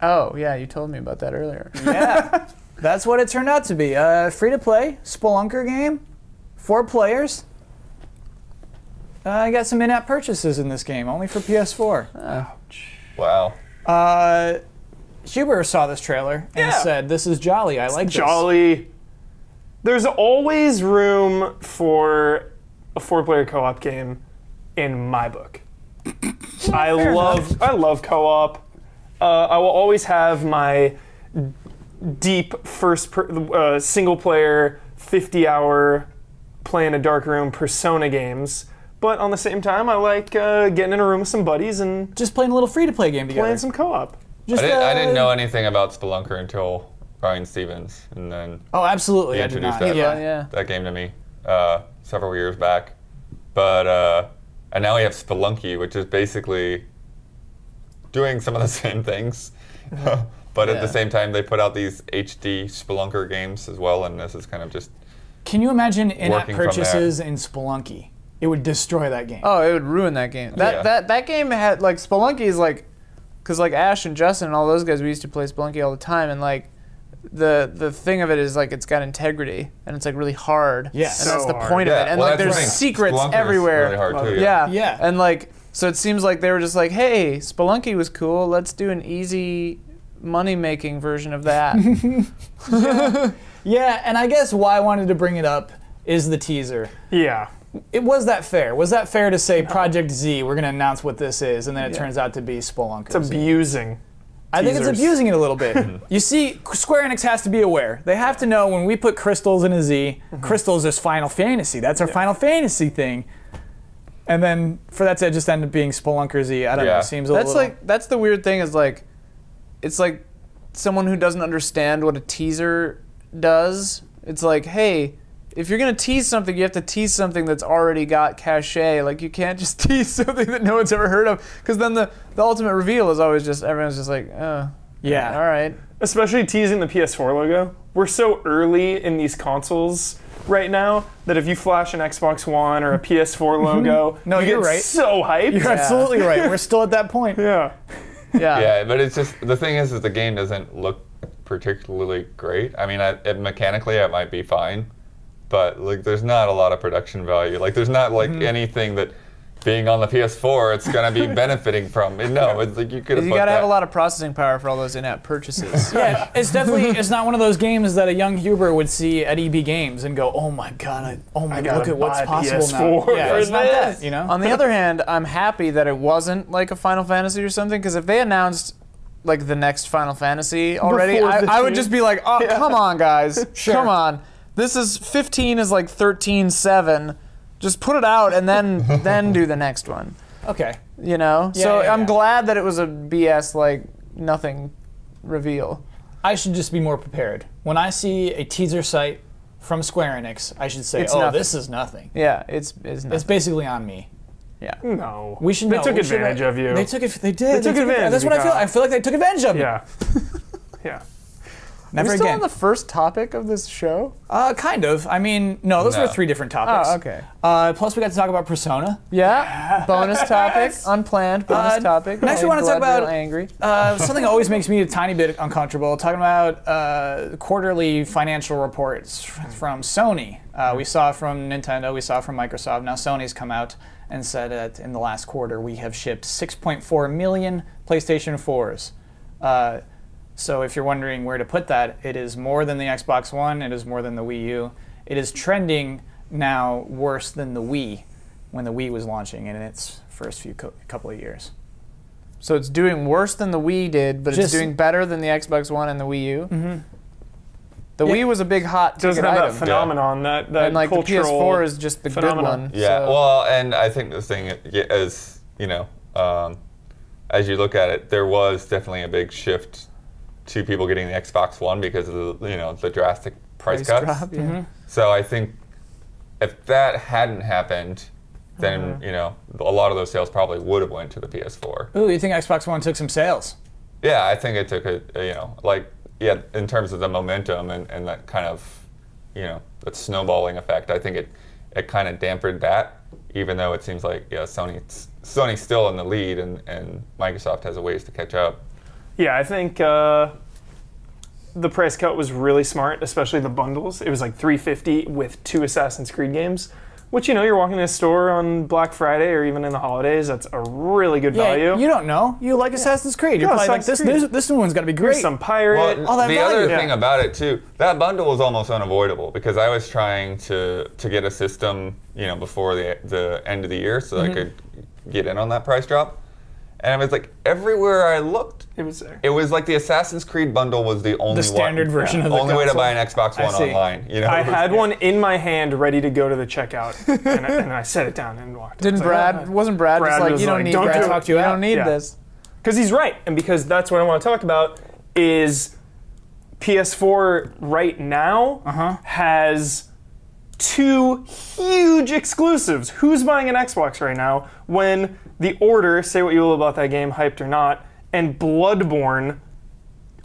Oh, yeah, you told me about that earlier. Yeah. That's what it turned out to be. Free-to-play Spelunker game, 4 players. I got some in-app purchases in this game, only for PS4. Wow. Huber saw this trailer and Yeah. said, "This is jolly. I like this." Jolly. There's always room for a 4-player co-op game in my book. I love co-op. I will always have my deep single player 50-hour play in a dark room Persona games, but on the same time I like getting in a room with some buddies and Just playing a little free-to-play game together. playing some co-op. Just, I didn't know anything about Spelunker until Ryan Stevens, and then Oh, absolutely. he I did introduced not. that, Yeah. that game to me several years back. But and now we have Spelunky, which is basically doing some of the same things. But at the Yeah. same time, they put out these HD Spelunker games as well, and this is kind of just Can you imagine in-app Working from there. purchases in Spelunky? It would destroy that game. Oh, it would ruin that game. Yeah. That game had like Spelunky is like, because like Ash and Justin and all those guys, we used to play Spelunky all the time, and like the thing of it is like it's got integrity and it's like really hard. Yeah. and So that's the hard. point of it. And well, like that's the there's thing. secrets Spelunker's everywhere. Really hard too, Yeah. Yeah. And like, so it seems like they were just like, hey, Spelunky was cool. Let's do an easy money-making version of that. Yeah, and I guess why I wanted to bring it up is the teaser. Yeah. Was that fair? Was that fair to say Project Z, we're going to announce what this is, and then it turns out to be Spelunker It's Z? abusing. I think it's abusing it a little bit. You see, Square Enix has to be aware. They have to know when we put crystals in a Z, crystals is Final Fantasy. That's our Final Fantasy thing. And then for that to just end up being Spelunker Z, I don't know, seems a little... That's the weird thing is like, it's like someone who doesn't understand what a teaser does. It's like, hey, if you're going to tease something, you have to tease something that's already got cachet. Like, you can't just tease something that no one's ever heard of. Because then the ultimate reveal is always just, everyone's just like, oh, yeah, all right. Especially teasing the PS4 logo. We're so early in these consoles right now that if you flash an Xbox One or a PS4 logo, no, you you're get right. so hyped. You're absolutely right. We're still at that point. Yeah. Yeah, but it's just, the thing is the game doesn't look particularly great. I mean, mechanically it might be fine, but like there's not a lot of production value. Like there's not like anything that being on the PS4 it's gonna be benefiting from. No, it's like you could have. You gotta have a lot of processing power for all those in-app purchases. Yeah, it's definitely it's not one of those games that a young Huber would see at EB Games and go, oh my god, look at what's possible PS4 now. Yeah, it's not that, you know. On the other hand, I'm happy that it wasn't like a Final Fantasy or something, because if they announced like the next Final Fantasy already, I would just be like, oh, come on, guys, come on. This is 15 is like 13.7. Just put it out and then do the next one. Okay. You know? Yeah, so yeah, I'm yeah. glad that it was a BS like nothing reveal. I should just be more prepared. When I see a teaser site from Square Enix, I should say, It's oh, nothing. this is nothing. Yeah, it's nothing. It's basically on me. Yeah. No. We should They know. took We should- advantage of you. They took it. They did. They took advantage. That's what I feel. I feel like they took advantage of me. Yeah. Yeah. Never Are we still again. on the first topic of this show? Kind of. I mean, no, those No. were 3 different topics. Oh, okay. Plus, we got to talk about Persona. Yeah. Bonus topic. Unplanned bonus topic. next we wanna talk Glad about- real angry. Something that always makes me a tiny bit uncomfortable. Talking about quarterly financial reports from Sony. We saw from Nintendo. We saw from Microsoft. Now Sony's come out and said that in the last quarter we have shipped 6.4 million PlayStation 4s. So if you're wondering where to put that, it is more than the Xbox One. It is more than the Wii U. It is trending now worse than the Wii when the Wii was launching in its first couple of years. So it's doing worse than the Wii did, but it's Just- doing better than the Xbox One and the Wii U. Mm-hmm. The Wii was a big hot Doesn't ticket have item. that phenomenon, that And like the cultural PS4 is just the phenomenon. good one. Yeah, so- well, and I think the thing is, you know, as you look at it, there was definitely a big shift to people getting the Xbox One because of the, you know, the drastic price cuts. drop, yeah. So I think if that hadn't happened, then you know a lot of those sales probably would have went to the PS4. Ooh, you think Xbox One took some sales? Yeah, I think it took you know, like, yeah, in terms of the momentum and that kind of, you know, that snowballing effect. I think it kind of dampened that, even though it seems like, yeah, Sony's still in the lead and Microsoft has a ways to catch up. Yeah, I think the price cut was really smart, especially the bundles. It was like $350 with 2 Assassin's Creed games, which, you know, you're walking in a store on Black Friday or even in the holidays. That's a really good value. You don't know. You like Assassin's Creed. You're Yeah, probably like, Assassin's this new one's got to be Here's great. some pirate. Well, all that the value. other Yeah. thing about it too, that bundle was almost unavoidable because I was trying to get a system, you know, before the end of the year so I could get in on that price drop. And it was like everywhere I looked, it was there. it was like the Assassin's Creed bundle was the only standard version of the only way to console. buy an Xbox One see. online. You know, I It was- had one in my hand ready to go to the checkout, and I set it down and walked. Didn't Brad? Wasn't Brad, Brad just like was you don't like, need "Don't Brad? do it." Talked you You out. don't need Yeah. this. Because he's right, and because that's what I want to talk about is PS4 right now has 2 huge exclusives. Who's buying an Xbox right now when The Order, say what you will about that game, hyped or not, and Bloodborne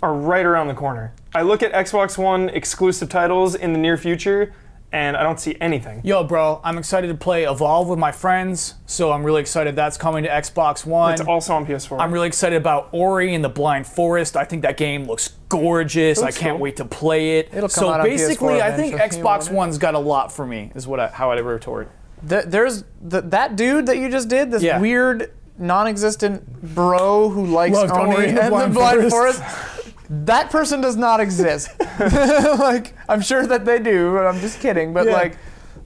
are right around the corner. I look at Xbox One exclusive titles in the near future, and I don't see anything. Yo, bro, I'm excited to play Evolve with my friends, so I'm really excited that's coming to Xbox One. It's also on PS4. I'm really excited about Ori and the Blind Forest. I think that game looks gorgeous. Looks I can't cool. wait to play it. It'll come so out on basically, PS4 I think eventually, Xbox won't it? One's got a lot for me, is how I retort. There's that dude that you just did. This Yeah. weird, non-existent bro who likes Loved Oni Ori and the and the Blind Blind Forest. That person does not exist. Like, I'm sure that they do, but I'm just kidding. But Yeah. like,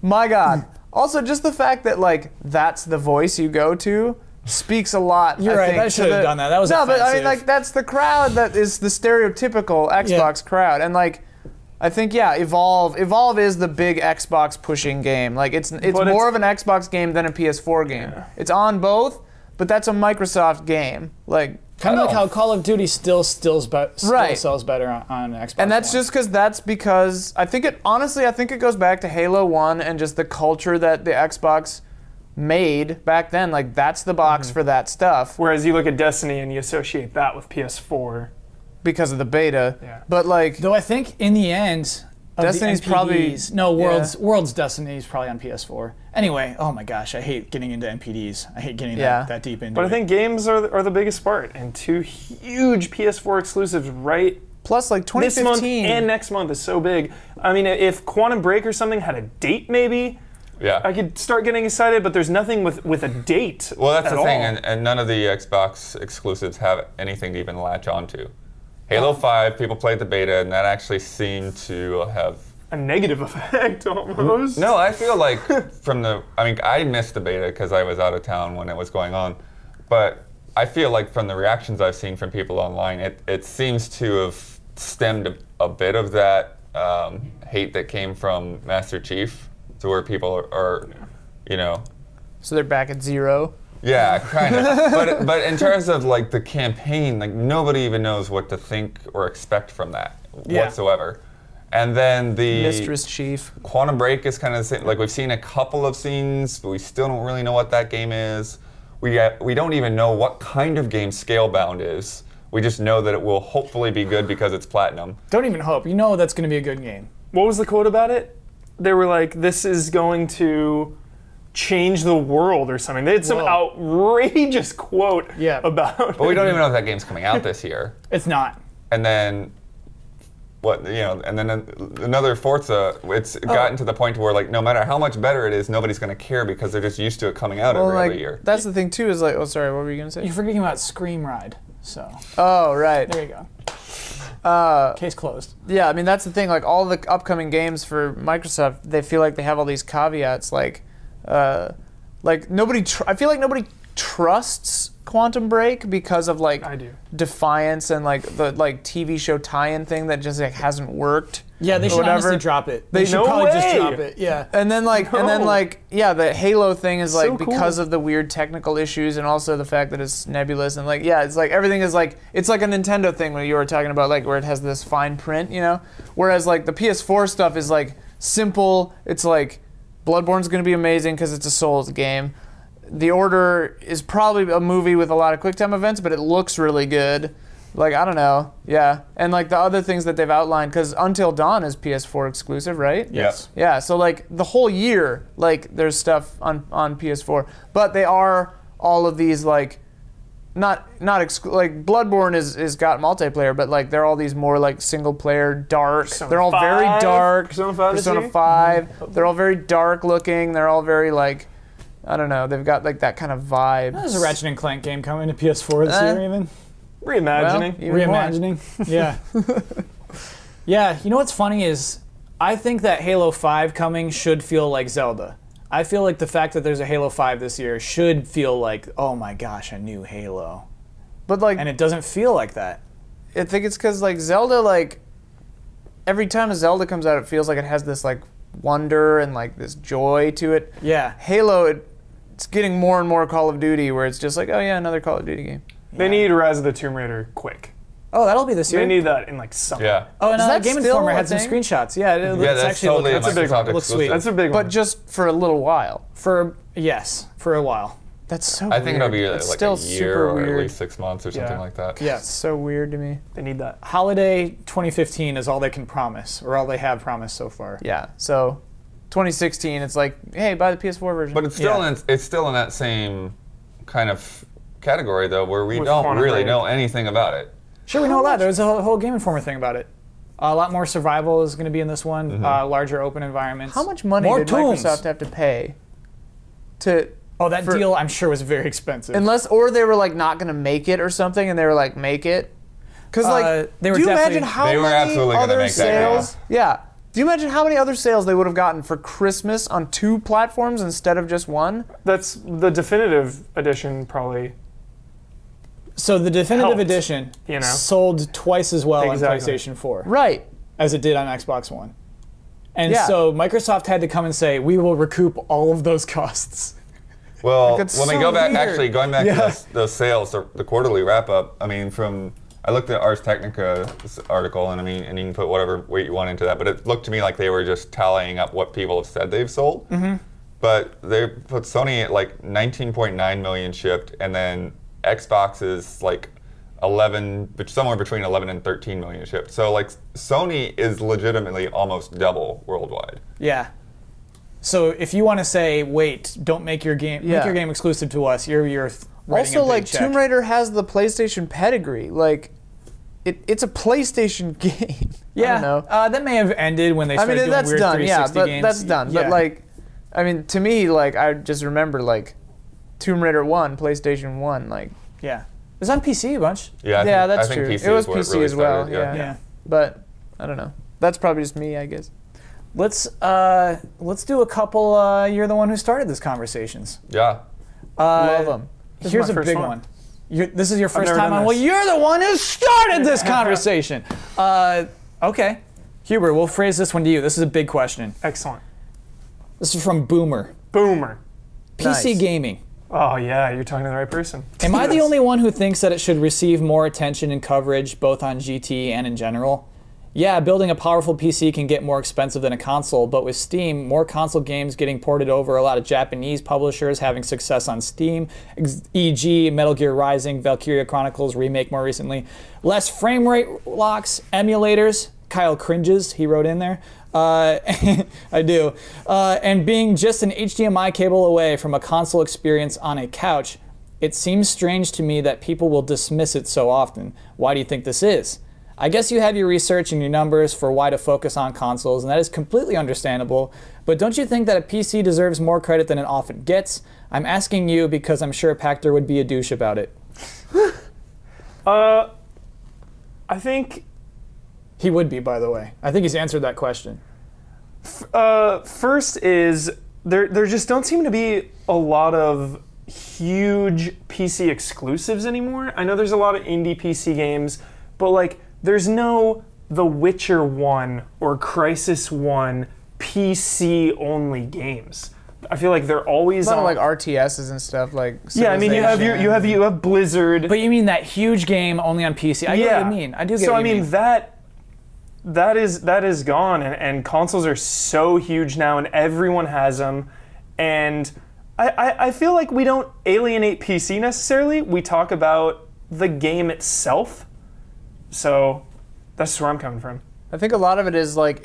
my God. Also, just the fact that like that's the voice you go to. speaks a lot. You're I right. think, I should have done that. That was no, but I mean, offensive. like that's the crowd that is the stereotypical Xbox crowd, and like. I think Evolve is the big Xbox pushing game. Like it's more of an Xbox game than a PS4 game. Yeah. It's on both, but that's a Microsoft game. Like kind of like how Call of Duty still sells better on Xbox. And that's just because I think it goes back to Halo 1 and just the culture that the Xbox made back then. Like that's the box for that stuff. Whereas you look at Destiny and you associate that with PS4. Because of the beta, but like, though I think in the end, Destiny's probably World's Destiny is probably on PS4. Anyway, oh my gosh, I hate getting into NPDs. I hate getting that deep into it. But I think games are the biggest part, and 2 huge PS4 exclusives plus like 2015 this month and next month is so big. I mean, if Quantum Break or something had a date, maybe. Yeah. I could start getting excited, but there's nothing with a date. Well, that's the thing, all. and none of the Xbox exclusives have anything to even latch onto. Halo 5, people played the beta, and that actually seemed to have a negative effect almost. No, I feel like I missed the beta because I was out of town when it was going on, but I feel like from the reactions I've seen from people online, it seems to have stemmed a bit of that hate that came from Master Chief, to where people are So they're back at 0. Yeah, kind of. but in terms of like the campaign, like nobody even knows what to think or expect from that whatsoever. And then the Mistress Chief. Quantum Break is kind of the same. Like we've seen a couple of scenes, but we still don't really know what that game is. We don't even know what kind of game Scalebound is. We just know that it will hopefully be good because it's platinum. Don't even hope. You know that's going to be a good game. What was the quote about it? They were like, "This is going to change the world" or something. They had some outrageous quote about it. But we don't even know if that game's coming out this year. It's not. And then and then another Forza, it's gotten to the point where like no matter how much better it is, nobody's going to care because they're just used to it coming out every year. That's the thing too, is like, oh sorry, what were you going to say? You're forgetting about Scream Ride, so. Oh, right. There you go. Case closed. Yeah, I mean that's the thing, like all the upcoming games for Microsoft, they feel like they have all these caveats, like nobody. I feel like nobody trusts Quantum Break because of like Defiance and like the TV show tie-in thing that just like hasn't worked. Yeah, they should honestly drop it. They should probably just drop it. Yeah. And then the Halo thing is like because of the weird technical issues and also the fact that it's nebulous and it's like everything is like it's like a Nintendo thing when you were talking about like where it has this fine print, whereas like the PS4 stuff is like simple. It's like Bloodborne's going to be amazing because it's a Souls game. The Order is probably a movie with a lot of QuickTime events, but it looks really good. Like, I don't know. Yeah. And like the other things that they've outlined, because Until Dawn is PS4 exclusive, right? Yes. Yeah, so like the whole year, like there's stuff on PS4. But they are all of these like, like Bloodborne is got multiplayer, but like they're all these more like single player dark. They're all very dark. Persona 5. They're all very dark looking. They're all very like, I don't know. They've got like that kind of vibe. There's a Ratchet and Clank game coming to PS4 this year, even. Reimagining. Yeah. Yeah. You know what's funny is, I think that Halo 5 coming should feel like Zelda. I feel like the fact that there's a Halo 5 this year should feel like, oh my gosh, a new Halo. But like, and it doesn't feel like that. I think it's because like Zelda, like every time a Zelda comes out, it feels like it has this like wonder and like this joy to it. Yeah. Halo, it's getting more and more Call of Duty, where it's just like, oh yeah, another Call of Duty game. They need Rise of the Tomb Raider quick. Oh, that'll be this year. They need that in like summer. Yeah. Oh, and Game Informer had some screenshots. Yeah, it's actually that's a big one. It looks sweet. That's a big one. But just for a little while. For a while. That's so I think weird. it'll be it's like still a year super or weird. at least 6 months or something like that. Yeah. It's so weird to me. They need that. Holiday 2015 is all they can promise, or all they have promised so far. Yeah. So 2016, it's like, hey, buy the PS4 version. But it's still in that same kind of category though, where we don't really know anything about it. Sure, we know a lot. There's a whole Game Informer thing about it. A lot more survival is going to be in this one. Larger open environments. How much money did Microsoft have to pay to? Oh, that deal I'm sure was very expensive. Or they were like not going to make it or something, and they were like, make it. Because like, they were do you imagine how they were many absolutely gonna other make that sales? Yeah. Do you imagine how many other sales they would have gotten for Christmas on 2 platforms instead of just one? That's the definitive edition, probably. So the definitive Helped, edition you know? sold twice as well Exactly. on PlayStation 4 Right. as it did on Xbox One. And Yeah. so Microsoft had to come and say, we will recoup all of those costs. Well, Like, it's when we so go back, weird. actually, going back Yeah. to those sales, the quarterly wrap up, I mean, I looked at Ars Technica article, and I mean, and you can put whatever weight you want into that, but it looked to me like they were just tallying up what people have said they've sold. Mm-hmm. But they put Sony at like 19.9 million shipped, and then Xbox is like 11, but somewhere between 11 and 13 million shipped. So like Sony is legitimately almost double worldwide. Yeah. So if you want to say, wait, don't make your game exclusive to us, you're writing Also, a big like, check. Tomb Raider has the PlayStation pedigree. Like, it's a PlayStation game. Yeah, I don't know. That may have ended when they I started mean, doing that's weird done. 360 Yeah, but games. that's done. Yeah. But like, I mean, to me, like, I just remember like Tomb Raider 1, PlayStation 1, like. Yeah. It was on PC a bunch. Yeah, That's I think true. PC It was is where PC really as well. started, Yeah. But I don't know. That's probably just me, I guess. Let's do a couple. You're the one who started this conversations. Yeah. Love them. This is Here's my a first big one. one. This is your first never time done on. Well, this. you're the one who started this conversation. Okay, Huber, we'll phrase this one to you. This is a big question. Excellent. This is from Boomer. Boomer. PC Nice. gaming. Oh yeah, you're talking to the right person. Am I the only one who thinks that it should receive more attention and coverage, both on GT and in general? Yeah, building a powerful PC can get more expensive than a console, but with Steam, more console games getting ported over, a lot of Japanese publishers having success on Steam, e.g. Metal Gear Rising, Valkyria Chronicles Remake more recently, less frame rate locks, emulators, Kyle cringes, he wrote in there, I do, and being just an HDMI cable away from a console experience on a couch, it seems strange to me that people will dismiss it so often. Why do you think this is? I guess you have your research and your numbers for why to focus on consoles, and that is completely understandable, but don't you think that a PC deserves more credit than it often gets? I'm asking you because I'm sure Pactor would be a douche about it. I think He would be, by the way. I think he's answered that question. first is there just don't seem to be a lot of huge PC exclusives anymore. I know there's a lot of indie PC games, but like there's no The Witcher 1 or Crysis 1 PC only games. I feel like they're always A lot on of like RTSs and stuff like. yeah, I mean you have Civilization. you have Blizzard. But you mean that huge game only on PC? I get what you mean. I do get so what I you mean that is gone, and consoles are so huge now, and everyone has them, and I feel like we don't alienate PC necessarily. We talk about the game itself, so that's where I'm coming from. I think a lot of it is like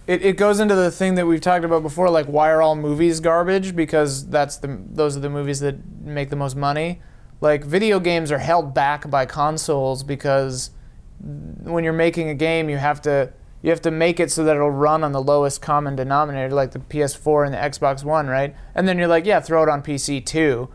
it goes into the thing that we've talked about before, like why are all movies garbage? Because those are the movies that make the most money. Like video games are held back by consoles because when you're making a game, you have to make it so that it'll run on the lowest common denominator, like the PS4 and the Xbox One, right? And then you're like, yeah, throw it on PC too.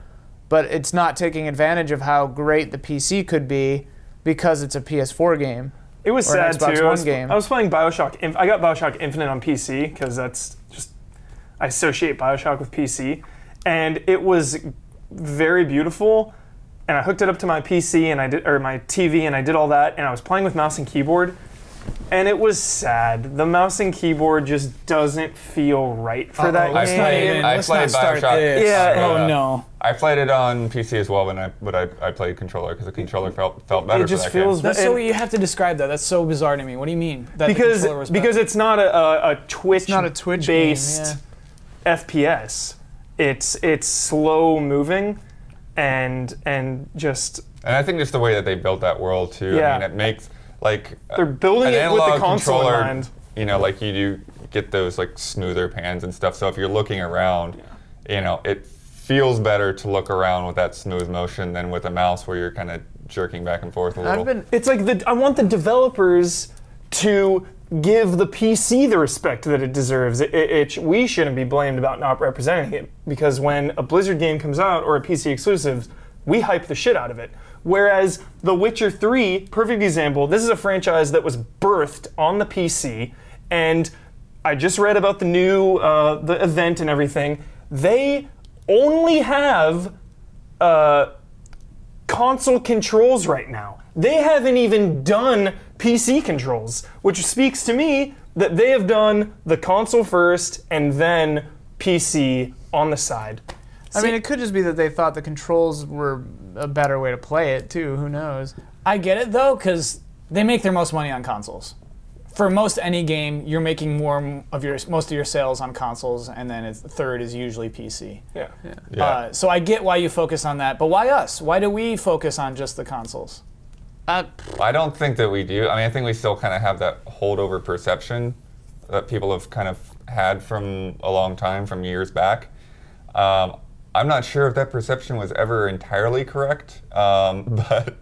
But it's not taking advantage of how great the PC could be because it's a PS4 game. It was Or an sad Xbox too. One game. I was playing Bioshock. I got Bioshock Infinite on PC because that's just I associate Bioshock with PC, and it was very beautiful. And I hooked it up to my PC and my TV, and I did all that. And I was playing with mouse and keyboard, and it was sad. The mouse and keyboard just doesn't feel right for that let's game. not even- I let's played not start Bioshock. this. Yeah. Oh no. I played it on PC as well, but I played controller because the controller felt better It just for that feels game. That's so you have to describe that. That's so bizarre to me. What do you mean? That the because controller was better? it's not a Twitch not a Twitch game, based FPS. It's slow moving, and just And I think just the way that they built that world too. Yeah. I mean, it makes like they're building an it with the analog console in controller. mind. You know, like you do get those like smoother pans and stuff. So if you're looking around, you know, it feels better to look around with that smooth motion than with a mouse where you're kind of jerking back and forth a little. It's like I want the developers to give the PC the respect that it deserves. We shouldn't be blamed about not representing it, because when a Blizzard game comes out or a PC exclusive, we hype the shit out of it. Whereas The Witcher 3, perfect example, this is a franchise that was birthed on the PC, And I just read about the new the event and everything. They only have console controls right now. They haven't even done PC controls, which speaks to me that they have done the console first and then PC on the side. I mean, it could just be that they thought the controls were a better way to play it, too. Who knows? I get it, though, because they make their most money on consoles. For most any game, you're making most of your sales on consoles, and then third is usually PC. Yeah. So I get why you focus on that, but why us? Why do we focus on just the consoles? I don't think that we do. I mean, I think we still kind of have that holdover perception that people have kind of had from a long time, from years back. I'm not sure if that perception was ever entirely correct, but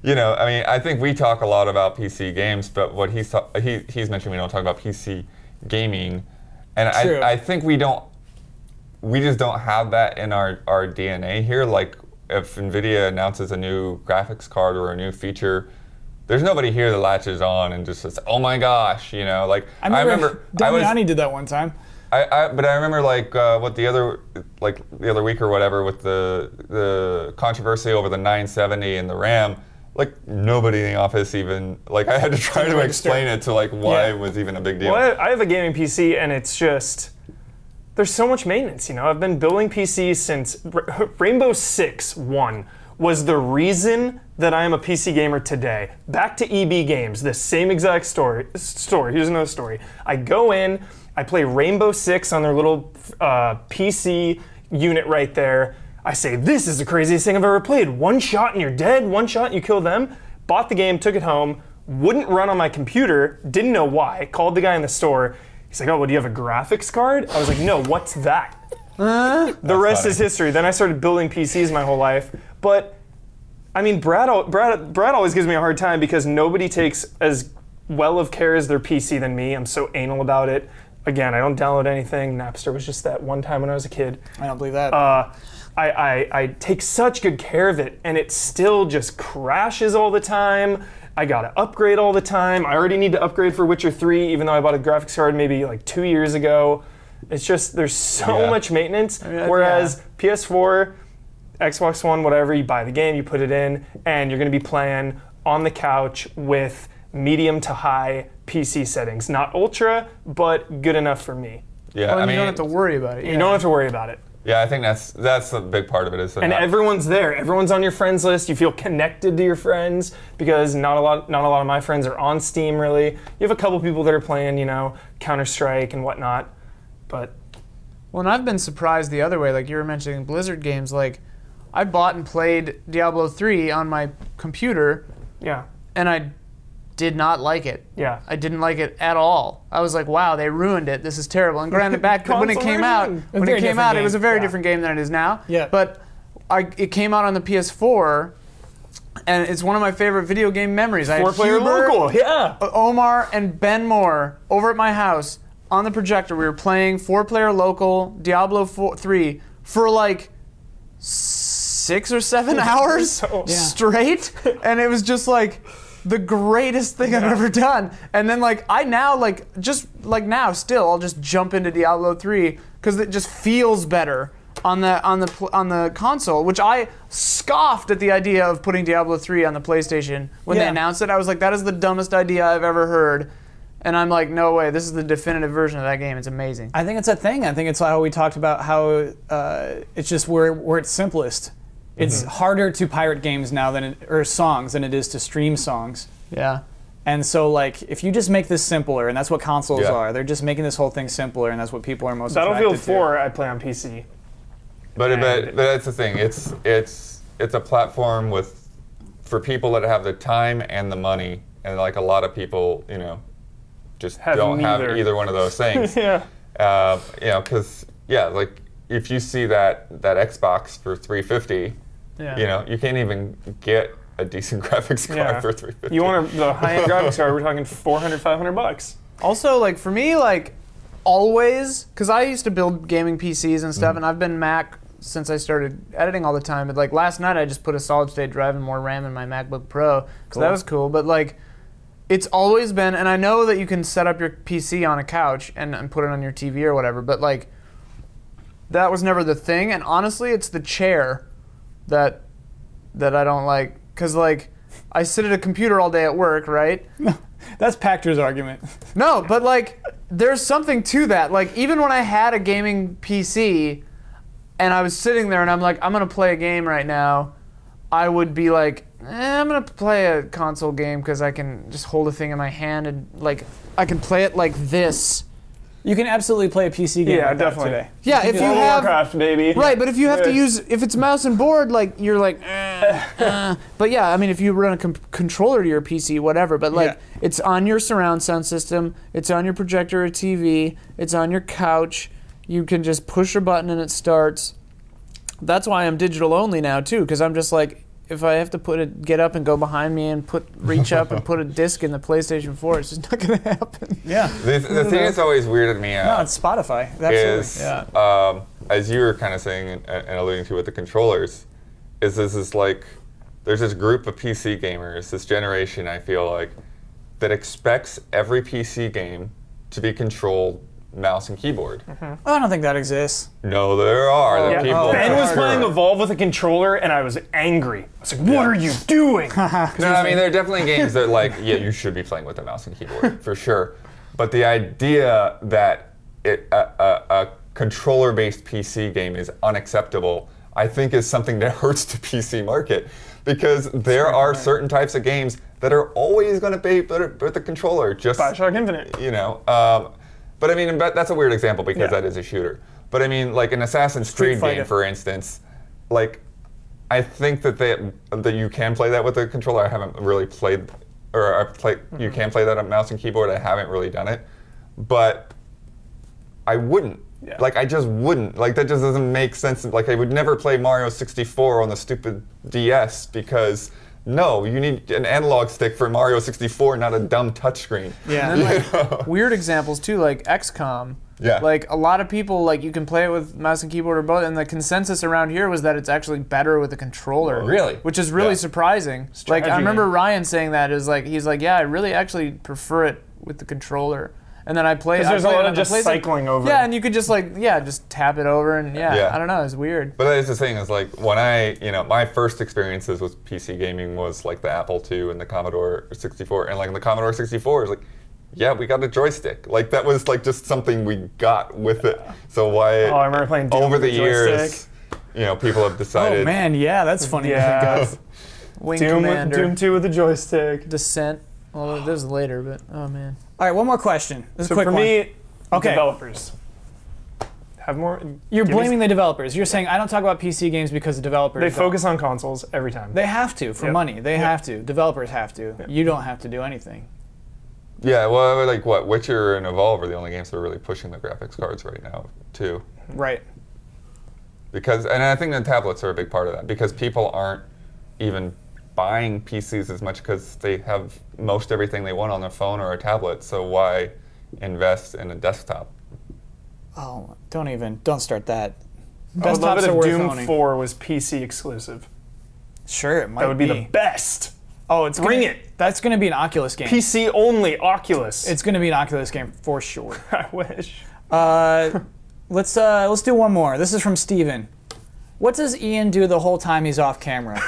you know, I mean, I think we talk a lot about PC games, but what he's mentioned, we don't talk about PC gaming, and I think we just don't have that in our DNA here. Like, if NVIDIA announces a new graphics card or a new feature, there's nobody here that latches on and just says, "Oh my gosh," you know. Like, I remember Damiani did that one time. But I remember like the other week or whatever with the controversy over the 970 and the RAM. Like, nobody in the office even, like, I had to try to explain it to like why it was even a big deal. Well, I have a gaming PC, and it's just, there's so much maintenance. You know, I've been building PCs since Rainbow Six One was the reason that I am a PC gamer today. Back to EB Games, the same exact story. Here's another story. I go in, I play Rainbow Six on their little PC unit right there. I say, this is the craziest thing I've ever played. One shot and you're dead, one shot and you kill them. Bought the game, took it home, wouldn't run on my computer, didn't know why, called the guy in the store. He's like, oh, well, do you have a graphics card? I was like, no, what's that? The rest is history. Then I started building PCs my whole life. But, I mean, Brad always gives me a hard time because nobody takes as well of care as their PC than me. I'm so anal about it. Again, I don't download anything. Napster was just that one time when I was a kid. I don't believe that. I take such good care of it, and it still just crashes all the time. I gotta upgrade all the time. I already need to upgrade for Witcher 3, even though I bought a graphics card maybe like 2 years ago. It's just, there's so much maintenance. Whereas PS4, Xbox One, whatever, you buy the game, you put it in, and you're gonna be playing on the couch with medium to high PC settings. Not ultra, but good enough for me. Yeah, well, I mean, you don't have to worry about it. You don't have to worry about it. Yeah, I think that's a big part of it. Is and everyone's there. Everyone's on your friends list. You feel connected to your friends because not a lot of my friends are on Steam really. You have a couple people that are playing, you know, Counter-Strike and whatnot, but. Well, and I've been surprised the other way. Like you were mentioning Blizzard games. Like, I bought and played Diablo 3 on my computer. Yeah. And I did not like it. Yeah. I didn't like it at all. I was like, wow, they ruined it. This is terrible. And granted, back when it came out, it was a very different game than it is now. Yeah. But it came out on the PS4, and it's one of my favorite video game memories. I had 4-player local, yeah. Omar and Ben Moore over at my house on the projector. We were playing 4-player local Diablo 3 for like 6 or 7 hours straight, and it was just like the greatest thing I've ever done. And then like I now still I'll just jump into Diablo 3 because it just feels better on the console, which I scoffed at the idea of putting Diablo 3 on the PlayStation when they announced it. I was like, that is the dumbest idea I've ever heard. And I'm like, no way, this is the definitive version of that game. It's amazing. I think it's a thing. I think it's how we talked about how it's just where it's simplest. It's harder to pirate games now or songs than it is to stream songs. Yeah. And so, like, if you just make this simpler, and that's what consoles are, they're just making this whole thing simpler, and that's what people are most attracted to. Battlefield 4, I play on PC. But that's the thing. It's a platform for people that have the time and the money, and like a lot of people, you know, just don't have either one of those things. Yeah. You know, because like if you see that Xbox for $350. You know, you can't even get a decent graphics card for $350. You want the high-end graphics card, we're talking $400, $500. Also, like for me, like always, because I used to build gaming PCs and stuff, and I've been Mac since I started editing all the time. But like last night, I just put a solid-state drive and more RAM in my MacBook Pro, so that was cool. But like it's always been, and I know that you can set up your PC on a couch and put it on your TV or whatever, but like that was never the thing. And honestly, it's the chair that I don't like, because like I sit at a computer all day at work, right? That's Pactor's argument. No, but like there's something to that. Like even when I had a gaming PC and I was sitting there and I'm like, I'm gonna play a game right now, I would be like, I'm gonna play a console game because I can just hold a thing in my hand and like I can play it like this. You can absolutely play a PC game like definitely. that today. Yeah, if you World of have Warcraft, baby. right, but if you have to use, if it's mouse and board, like you're like, but yeah, I mean, if you run a controller to your PC, whatever, but like it's on your surround sound system, it's on your projector or TV, it's on your couch. You can just push a button and it starts. That's why I'm digital only now too, because I'm just like, if I have to get up and go behind me and reach up and put a disc in the PlayStation 4, it's just not going to happen. Yeah. The thing that's always weirded me out No, it's Spotify. Absolutely. is, Yeah. as you were kind of saying and alluding to with the controllers, is this is like, there's this group of PC gamers, this generation, I feel like, that expects every PC game to be controlled mouse and keyboard. I don't think that exists. No, there are. Yeah. People Ben was sure. playing Evolve with a controller, and I was angry. I was like, what are you doing? No, I mean, there are definitely games that, like, yeah, you should be playing with a mouse and keyboard, for sure. But the idea that a controller-based PC game is unacceptable, I think is something that hurts the PC market. Because there are certain types of games that are always going to be better with the controller. Just, Bioshock Infinite. You know. But I mean, that's a weird example because that is a shooter. But I mean, like an Assassin's Creed game, for instance, like I think that you can play that with a controller. I haven't really played, or you can play that on mouse and keyboard. I haven't really done it, but I wouldn't. Yeah. Like I just wouldn't. Like that just doesn't make sense. Like I would never play Mario 64 on the stupid DS because. No, you need an analog stick for Mario 64, not a dumb touchscreen. Yeah, and then, like, weird examples too, like XCOM. Yeah. Like a lot of people, like you can play it with mouse and keyboard or both, and the consensus around here was that it's actually better with a controller. Really? Which is really surprising. Like I remember Ryan saying that is like he's like, yeah, I really actually prefer it with the controller. And then I play. Because there's a lot of just cycling over. Yeah, and you could just like just tap it over and I don't know, it's weird. But that's the thing is like when my first experiences with PC gaming was like the Apple II and the Commodore 64, and like the Commodore 64 is like, yeah, we got a joystick. Like that was like just something we got with it. So why? Oh, I remember playing Doom over the with a years, people have decided. Oh man, yeah, that's funny. Yeah. To think of. Wing Doom Commander, Doom 2 with the joystick. Descent. Well, this is later, but oh man. All right, one more question. This is a So quick for one. me, Okay. developers have more. You're give me blaming the developers. You're saying I don't talk about PC games because the developers. They don't. focus on consoles every time. They have to for money. They have to. Developers have to. You don't have to do anything. Yeah, well, like what? Witcher and Evolve are the only games that are really pushing the graphics cards right now, too. Right. And I think the tablets are a big part of that because people aren't even buying PCs as much because they have most everything they want on their phone or a tablet. So why invest in a desktop? Oh, don't start that. I would love Desktops it are if worth Doom owning. 4 was PC exclusive. Sure, it might That would be the best. Oh, it's Bring gonna, it. That's going to be an Oculus game. PC only, Oculus. It's going to be an Oculus game for sure. I wish. Let's do one more. This is from Steven. What does Ian do the whole time he's off camera?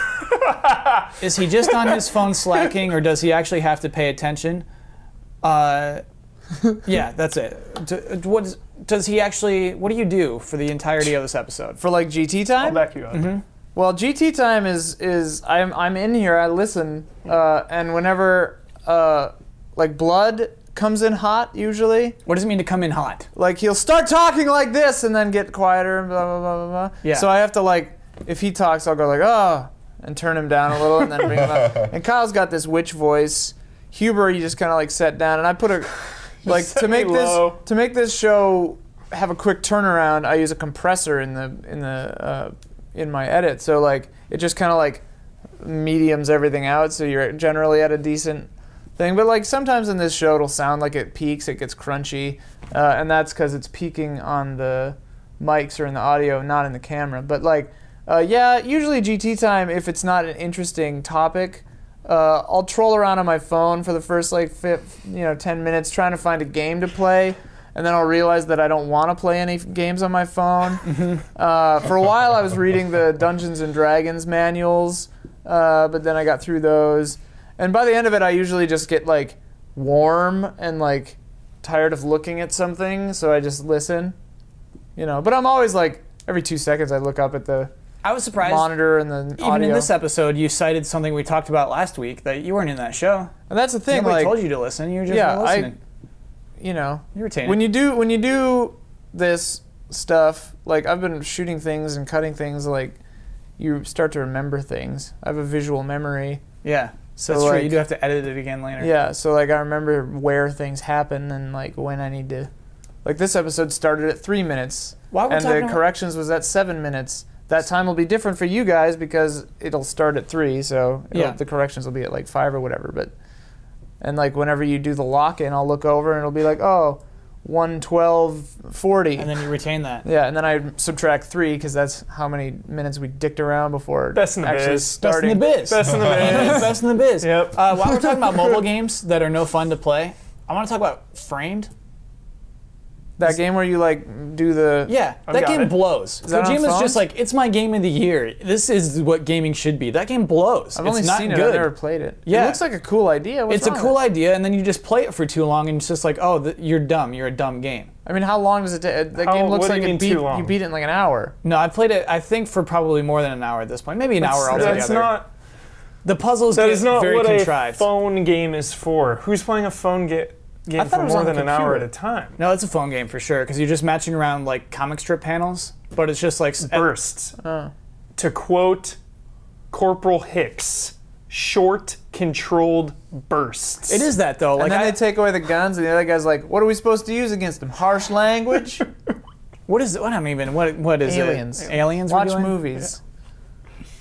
Is he just on his phone slacking, or does he actually have to pay attention? Yeah, that's it. What do you do for the entirety of this episode? For like GT time? I'll back you up. Well, GT time is I'm in here, I listen, and whenever like blood comes in hot usually. What does it mean to come in hot? Like he'll start talking like this and then get quieter and blah blah blah blah blah. Yeah. So I have to like, if he talks, I'll go like oh, and turn him down a little and then bring him up. And Kyle's got this witch voice. Huber, you just kind of like set down, and I put a like to make this show have a quick turnaround. I use a compressor in my edit, so like it just kind of like mediums everything out, so you're generally at a decent thing. But like sometimes in this show it'll sound like it peaks, it gets crunchy, and that's because it's peaking on the mics or in the audio, not in the camera. But like yeah, usually GT time, if it's not an interesting topic, I'll troll around on my phone for the first like 10 minutes trying to find a game to play, and then I'll realize that I don't want to play any games on my phone. For a while I was reading the Dungeons and Dragons manuals, but then I got through those. And by the end of it I usually just get like warm and like tired of looking at something, so I just listen. But I'm always like, every 2 seconds I look up at the I was surprised. monitor and the Even audio. in this episode, you cited something we talked about last week that you weren't in that show. And that's the thing. Nobody like, told you to listen. You were just listening. You retain when it. you do this stuff, like I've been shooting things and cutting things, like you start to remember things. I have a visual memory. Yeah. So That's true. like, You do have to edit it again later. Yeah. So like I remember where things happen and like when I need to. Like this episode started at 3 minutes, While we're and talking the about- corrections was at 7 minutes. That time will be different for you guys because it'll start at 3, so the corrections will be at like 5 or whatever. And like whenever you do the lock-in, I'll look over and it'll be like, oh, 1:12:40. And then you retain that. Yeah, and then I subtract 3 because that's how many minutes we dicked around before Best in the actually biz. starting. Best in the biz. Best in the biz. Best in the biz. Yep. While we're talking about mobile games that are no fun to play, I want to talk about Framed. That game where you like do the Yeah, I've that got game it. blows. that on Kojima's phones? just like, it's my game of the year. This is what gaming should be. That game blows. I've it's only not seen it. good. I've never played it. Yeah. It looks like a cool idea. What's It's a wrong cool with idea, and then you just play it for too long, and it's just like, oh, you're dumb. You're a dumb game. it? I mean, how long does it take? The How- game looks what do like you mean it beat, too long? you beat it in like an hour. No, I played it, I think, for probably more than an hour at this point. Maybe an hour altogether. That's not. The puzzles That get is not very what contrived. a phone game is for. Who's playing a phone game thought for it was more on the than an hour at computer. a time? No, it's a phone game for sure, because you're just matching around like comic strip panels, but it's just like Bursts. Oh. To quote Corporal Hicks, short, controlled bursts. It is that though. Like And then they take away the guns, and the other guy's like, "What are we supposed to use against them? Harsh language? what is it? What I mean, even what is Aliens. it? Aliens. we're Watch doing? movies.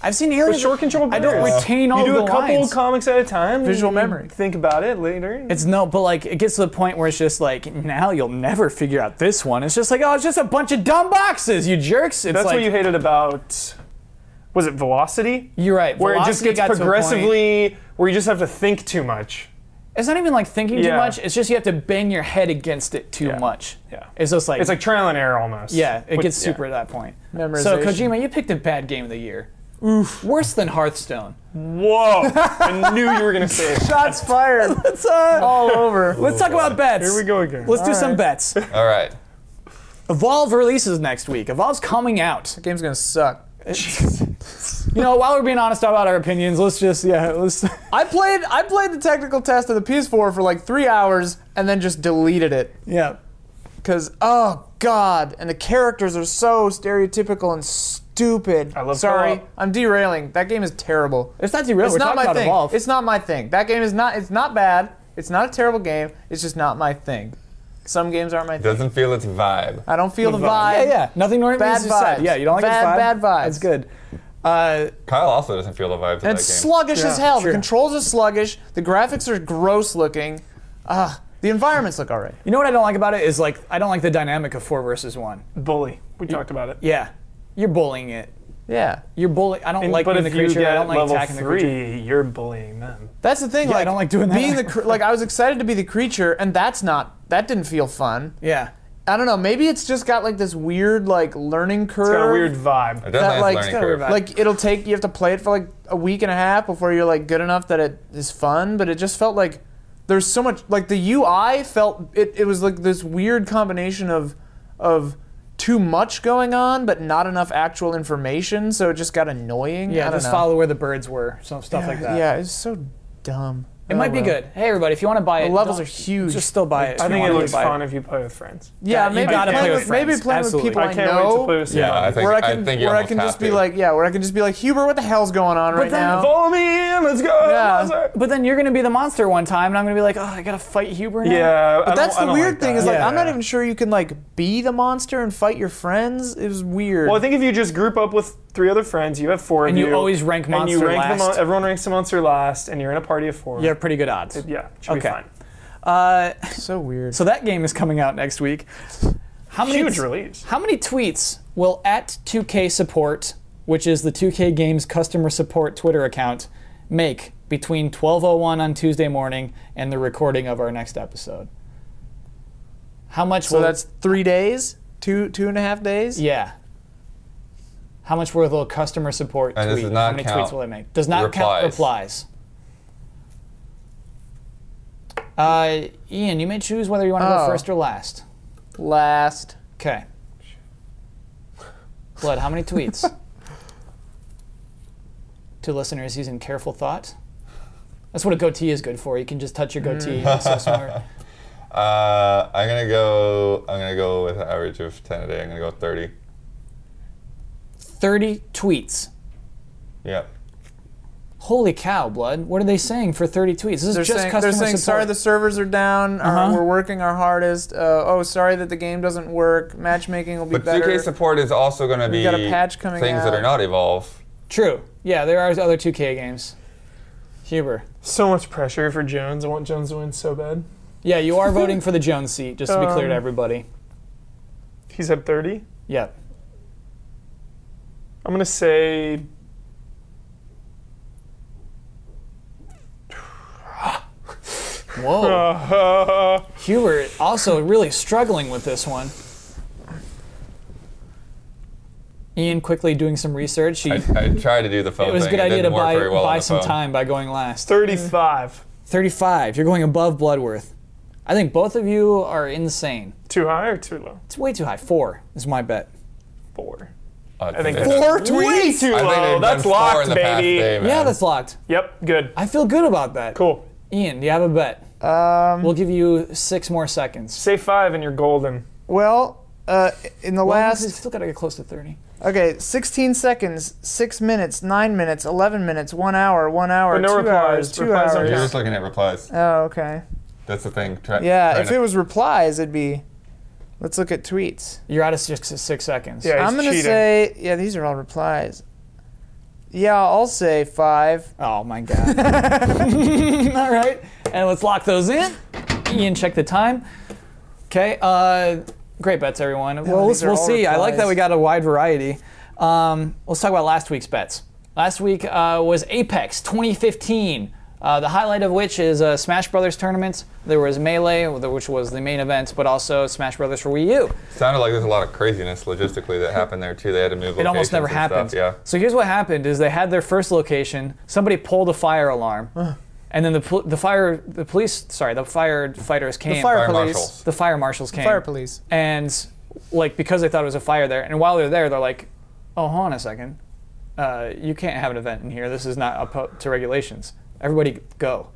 I've seen aliens. short, controlled I don't bursts. retain all You do the a couple lines. of comics at a time. Visual you memory. Think about it later. It's no, but like it gets to the point where it's just like now you'll never figure out this one. It's just like, oh, it's just a bunch of dumb boxes, you jerks. It's That's like, what you hated about. Was it Velocity? You're right. Where it just Velocity gets got to a point- progressively, where you just have to think too much. It's not even like thinking too Yeah. much. It's just you have to bang your head against it too much. Yeah. It's just like It's like trial and error almost. yeah, it With- gets yeah. super at that point. Memorization. So Kojima, you picked a bad game of the year. Oof. Worse than Hearthstone. Whoa! I knew you were gonna say it. Shots fired Let's all over. let's talk about bets. Here we go again. Let's do some bets. All right. Evolve releases next week. Evolve's coming out. The game's gonna suck. You know, while we're being honest about our opinions, let's. I played the technical test of the PS4 for like 3 hours and then just deleted it. Yeah. Because, oh god, and the characters are so stereotypical and stupid. I love Sorry, co-op. I'm derailing. That game is terrible. It's not derailed. It's We're not talking my about thing. Evolve. It's not my thing. That game is not. It's not bad. It's not a terrible game. It's just not my thing. Some games aren't my thing. Doesn't feel its vibe. I don't feel the vibe. vibe. yeah. Nothing Norton Bad just said. vibes. Yeah, you don't like Bad- its vibe? bad vibes. That's good. Kyle also doesn't feel the vibes of that And game. it's sluggish as Yeah, hell. sure. The controls are sluggish. The graphics are gross looking. The environments look alright. You know what I don't like about it is like I don't like the dynamic of 4 versus 1. Bully. We talked about it. Yeah, you're bullying it. Yeah. You're bullying. I don't like but being if the creature. you I get don't like level attacking the creature. 3, you're bullying them. That's the thing. Yeah, I like, don't like doing that. Being like I was excited to be the creature, and that didn't feel fun. Yeah. I don't know. Maybe it's just got like this weird like learning curve. It's got a weird vibe. It that, definitely has like, a it's learning got a weird curve. vibe. Like it'll take you have to play it for like a week and a half before you're like good enough that it is fun. But it just felt like there's so much like the UI felt it was like this weird combination of too much going on but not enough actual information. So it just got annoying. Yeah, I don't just know. follow where the birds were. Some stuff like that. Yeah, it's so dumb. It might be good. Hey, everybody, if you want to buy it, The levels don't- are huge. Just still buy it. I if you think want it to looks buy fun if you play with friends. Yeah, you maybe gotta playing play with with friends. maybe playing Absolutely. with people I I can't know. wait to play with Yeah, someone. I think, where I I can, think you where I almost can have just be to. like, where I can just be like, Huber, what the hell's going on right then now? Follow me in, let's go. Yeah. Monster. But then you're gonna be the monster one time, and I'm gonna be like, oh, I gotta fight Huber now. Yeah, But that's the weird thing is like Yeah. I'm not even sure you can like be the monster and fight your friends. It was weird. Well, I think if you just group up with 3 other friends, you have 4 And of you you. always rank and you monster rank last. everyone ranks the monster last, and you're in a party of 4. You have pretty good odds. Yeah, should be Okay. fine. so weird. So that game is coming out next week. How many Huge release. How many tweets will @2K support, which is the 2K Games customer support Twitter account, make between 12:01 on Tuesday morning and the recording of our next episode. How much So that's 3 days? 2.5 days? Yeah. How much will a customer support And this tweet? does not How many count tweets will they make? Does not count replies. Ian, you may choose whether you want to go first or last. Last. Okay. Blood, how many tweets? To listeners using careful thought. That's what a goatee is good for. You can just touch your goatee. It's so smart. I'm gonna go with an average of 10 a day. I'm gonna go 30. 30 tweets. Yep. Holy cow, Blood. What are they saying for 30 tweets? This is just customer they're saying support. sorry the servers are down. We're working our hardest. Sorry that the game doesn't work. Matchmaking will be better. But 2K support is also going to be got a patch coming things that out. are not Evolve. True. Yeah, there are other 2K games. Huber. So much pressure for Jones. I want Jones to win so bad. Yeah, you are voting for the Jones seat, just to be clear to everybody. He's at 30? Yep. I'm going to say... Whoa. Hubert also really struggling with this one. Ian quickly doing some research. I tried to do the phone thing. It was a good idea to didn't work very well on buy the some phone. time by going last. 35. 35. You're going above Bloodworth. I think both of you are insane. Too high or too low? It's way too high. 4 is my bet. 4. I think they've- 4 tweets? Way too I think low. they've That's done 4 in locked, the past baby. day, man. Yeah, that's locked. Yep, good. I feel good about that. Cool. Ian, do you have a bet? We'll give you 6 more seconds. Say 5 and you're golden. Well, in the Well, last... you still got to get close to 30. Okay, 16 seconds, 6 minutes, 9 minutes, 11 minutes, 1 hour, 1 hour, But no 2 replies. hours, 2 Replies don't hours. You're just looking at replies. Oh, okay. That's the thing. Yeah, if it was replies, it'd be... Let's look at tweets. You're out of 6 seconds. Yeah, he's I'm going to cheating. say... Yeah, these are all replies. Yeah, I'll say 5. Oh my god. All right, and let's lock those in. Ian, check the time. Okay, great bets, everyone. Well, these are we'll all see. I like that replies. we got a wide variety. Let's talk about last week's bets. Last week was Apex 2015. The highlight of which is a Smash Brothers tournament. There was Melee, which was the main event, but also Smash Brothers for Wii U. Sounded like there's a lot of craziness logistically that happened there too. They had to move locations. It almost never and happened. Stuff. Yeah. So here's what happened: is they had their first location. Somebody pulled a fire alarm, and then the firefighters came. fire Fire police. marshals. The fire marshals came. Fire police. And like because they thought it was a fire there, and while they're there, they're like, "Oh, hold on a second, you can't have an event in here. This is not up to regulations. Everybody go."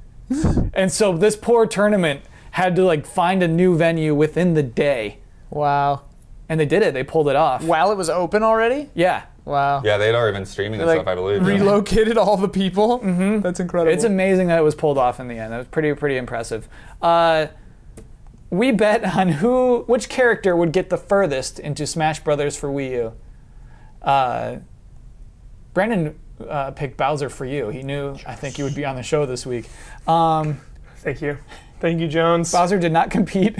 And so this poor tournament had to like find a new venue within the day, Wow. and they did it. They pulled it off. While it was open already? Yeah. Wow. Yeah, they'd already been streaming this Like, stuff, I believe. relocated all the people? Mm-hmm. That's incredible. It's amazing that it was pulled off in the end. That was pretty impressive. We bet on which character would get the furthest into Smash Brothers for Wii U. Brandon picked Bowser for you. He knew, I think, you would be on the show this week. Thank you. Thank you, Jones. Bowser did not compete.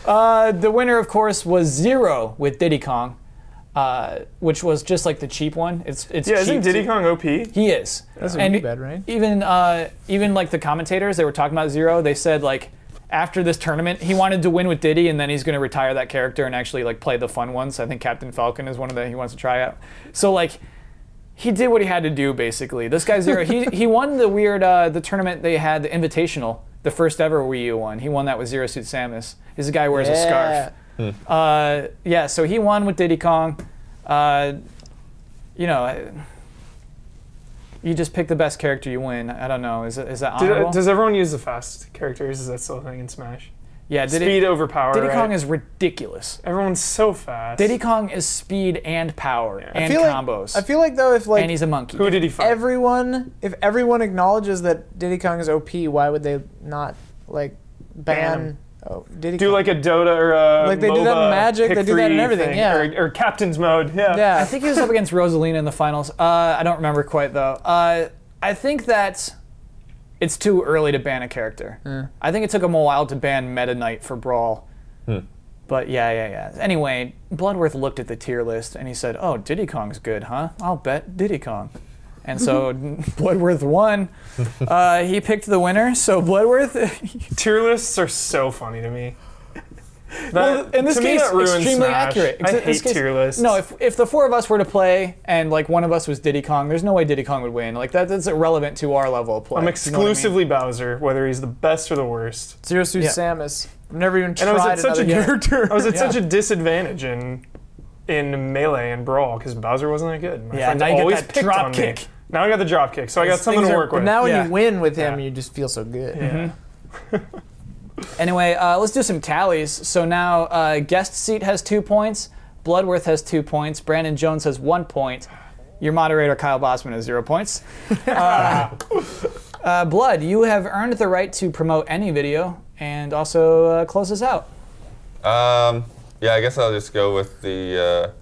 The winner, of course, was Zero with Diddy Kong, which was just like the cheap one. It's Yeah, cheap isn't Diddy to- Kong OP? He is. That's a And Wii bet, right? even like the commentators, they were talking about Zero. They said like after this tournament, he wanted to win with Diddy, and then he's going to retire that character and actually like play the fun ones. I think Captain Falcon is one of the he wants to try out. So like he did what he had to do basically. This guy Zero, he won the weird the tournament they had, the Invitational, the first ever Wii U one. He won that with Zero Suit Samus. He's a guy who wears a scarf. Yeah, so he won with Diddy Kong. You know, you just pick the best character, you win. I don't know. Is that honorable? Does everyone use the fast characters? Is that still a thing in Smash? Yeah, Speed overpower, Diddy right? Kong is ridiculous. Everyone's so fast. Diddy Kong is speed and power and I feel combos. I feel like though if like and he's a monkey. Who did he fight? if everyone acknowledges that Diddy Kong is OP, why would they not like ban Diddy Do Kong? like a Dota or a Like they do that in MOBA Magic, pick they do that in three everything, thing, yeah. Or Captain's Mode, yeah. Yeah. I think he was up against Rosalina in the finals. I don't remember quite though. I think that it's too early to ban a character. I think it took him a while to ban Meta Knight for Brawl. But yeah. Anyway, Bloodworth looked at the tier list and he said, "Oh, Diddy Kong's good, huh? I'll bet Diddy Kong." And so Bloodworth won. He picked the winner. So Bloodworth. Tier lists are so funny to me. Well, in this to me, case, that ruins extremely Smash. accurate. I In this hate case- tier lists. No, if the four of us were to play and like one of us was Diddy Kong, there's no way Diddy Kong would win. Like that's irrelevant to our level of play. I'm You know what I mean? exclusively Bowser, whether he's the best or the worst. Zero Suit Yeah. Samus. I've never even And I was tried at such another a character. I was at Yeah. such a disadvantage in Melee and Brawl because Bowser wasn't that good. My Yeah, friends now you get always that picked drop on me. kick. Now I got the drop kick, so I got Those something things to are- work with. Now when Yeah. you win with him, Yeah. you just feel so good. Yeah. Anyway, let's do some tallies. So now Guest Seat has 2 points, Bloodworth has 2 points, Brandon Jones has 1 point. Your moderator Kyle Bossman has 0 points. Blood, you have earned the right to promote any video and also close us out. Yeah, I guess I'll just go with the.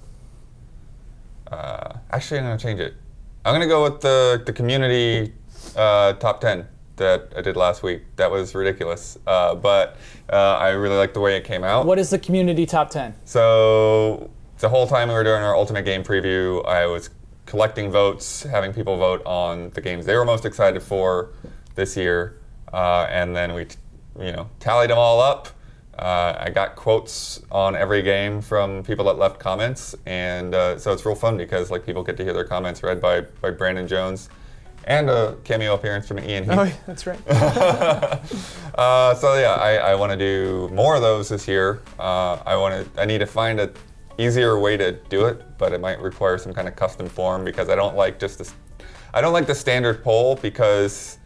Actually, I'm gonna change it. I'm gonna go with the community top 10 that I did last week. That was ridiculous, but I really liked the way it came out. What is the community top 10? So the whole time we were doing our Ultimate Game preview, I was collecting votes, having people vote on the games they were most excited for this year, and then we, tallied them all up. I got quotes on every game from people that left comments, and so it's real fun because people get to hear their comments read by Brandon Jones, and a cameo appearance from Ian Heath. Oh, yeah, that's right. So yeah, I want to do more of those this year. I need to find a easier way to do it, but it might require some kind of custom form because I don't like the standard poll because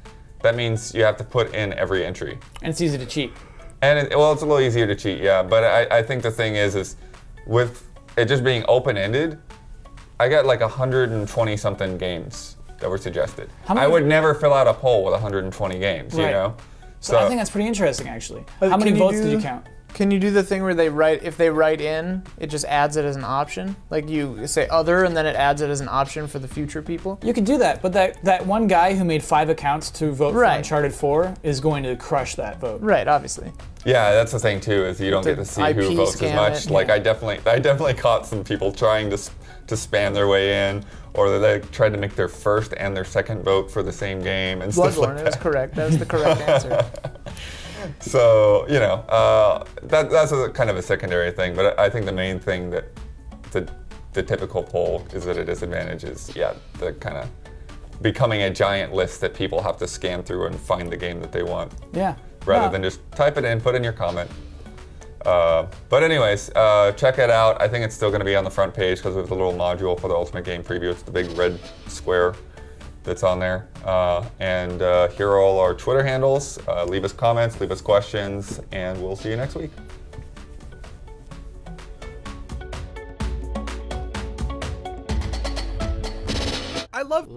that means you have to put in every entry. And it's easy to cheat. And it's a little easier to cheat, yeah. But I think the thing is with it just being open-ended, I got 120 something games that were suggested. I would never fill out a poll with 120 games, you Right. know. So I think that's pretty interesting, actually. But How many can you votes did do- you count? Can you do the thing where if they write in, it just adds it as an option? Like you say other, and then it adds it as an option for the future people? You could do that, but that one guy who made 5 accounts to vote for Right. Uncharted 4 is going to crush that vote. Right, obviously. Yeah, that's the thing too, is you don't To get to see IP who votes as scam much. it, Like yeah. I definitely caught some people trying to spam their way in, or they tried to make their first and their second vote for the same game and stuff like Bloodborne, that. that was correct. That was the correct answer. So that's a kind of a secondary thing, but I think the main thing that the typical poll is at a disadvantage is the kind of becoming a giant list that people have to scan through and find the game that they want, Yeah. rather No. than just type it in, put in your comment. But anyways, check it out. I think it's still going to be on the front page because of the little module for the Ultimate Game Preview. It's the big red square that's on there. And here are all our Twitter handles. Leave us comments, leave us questions, and we'll see you next week. I love.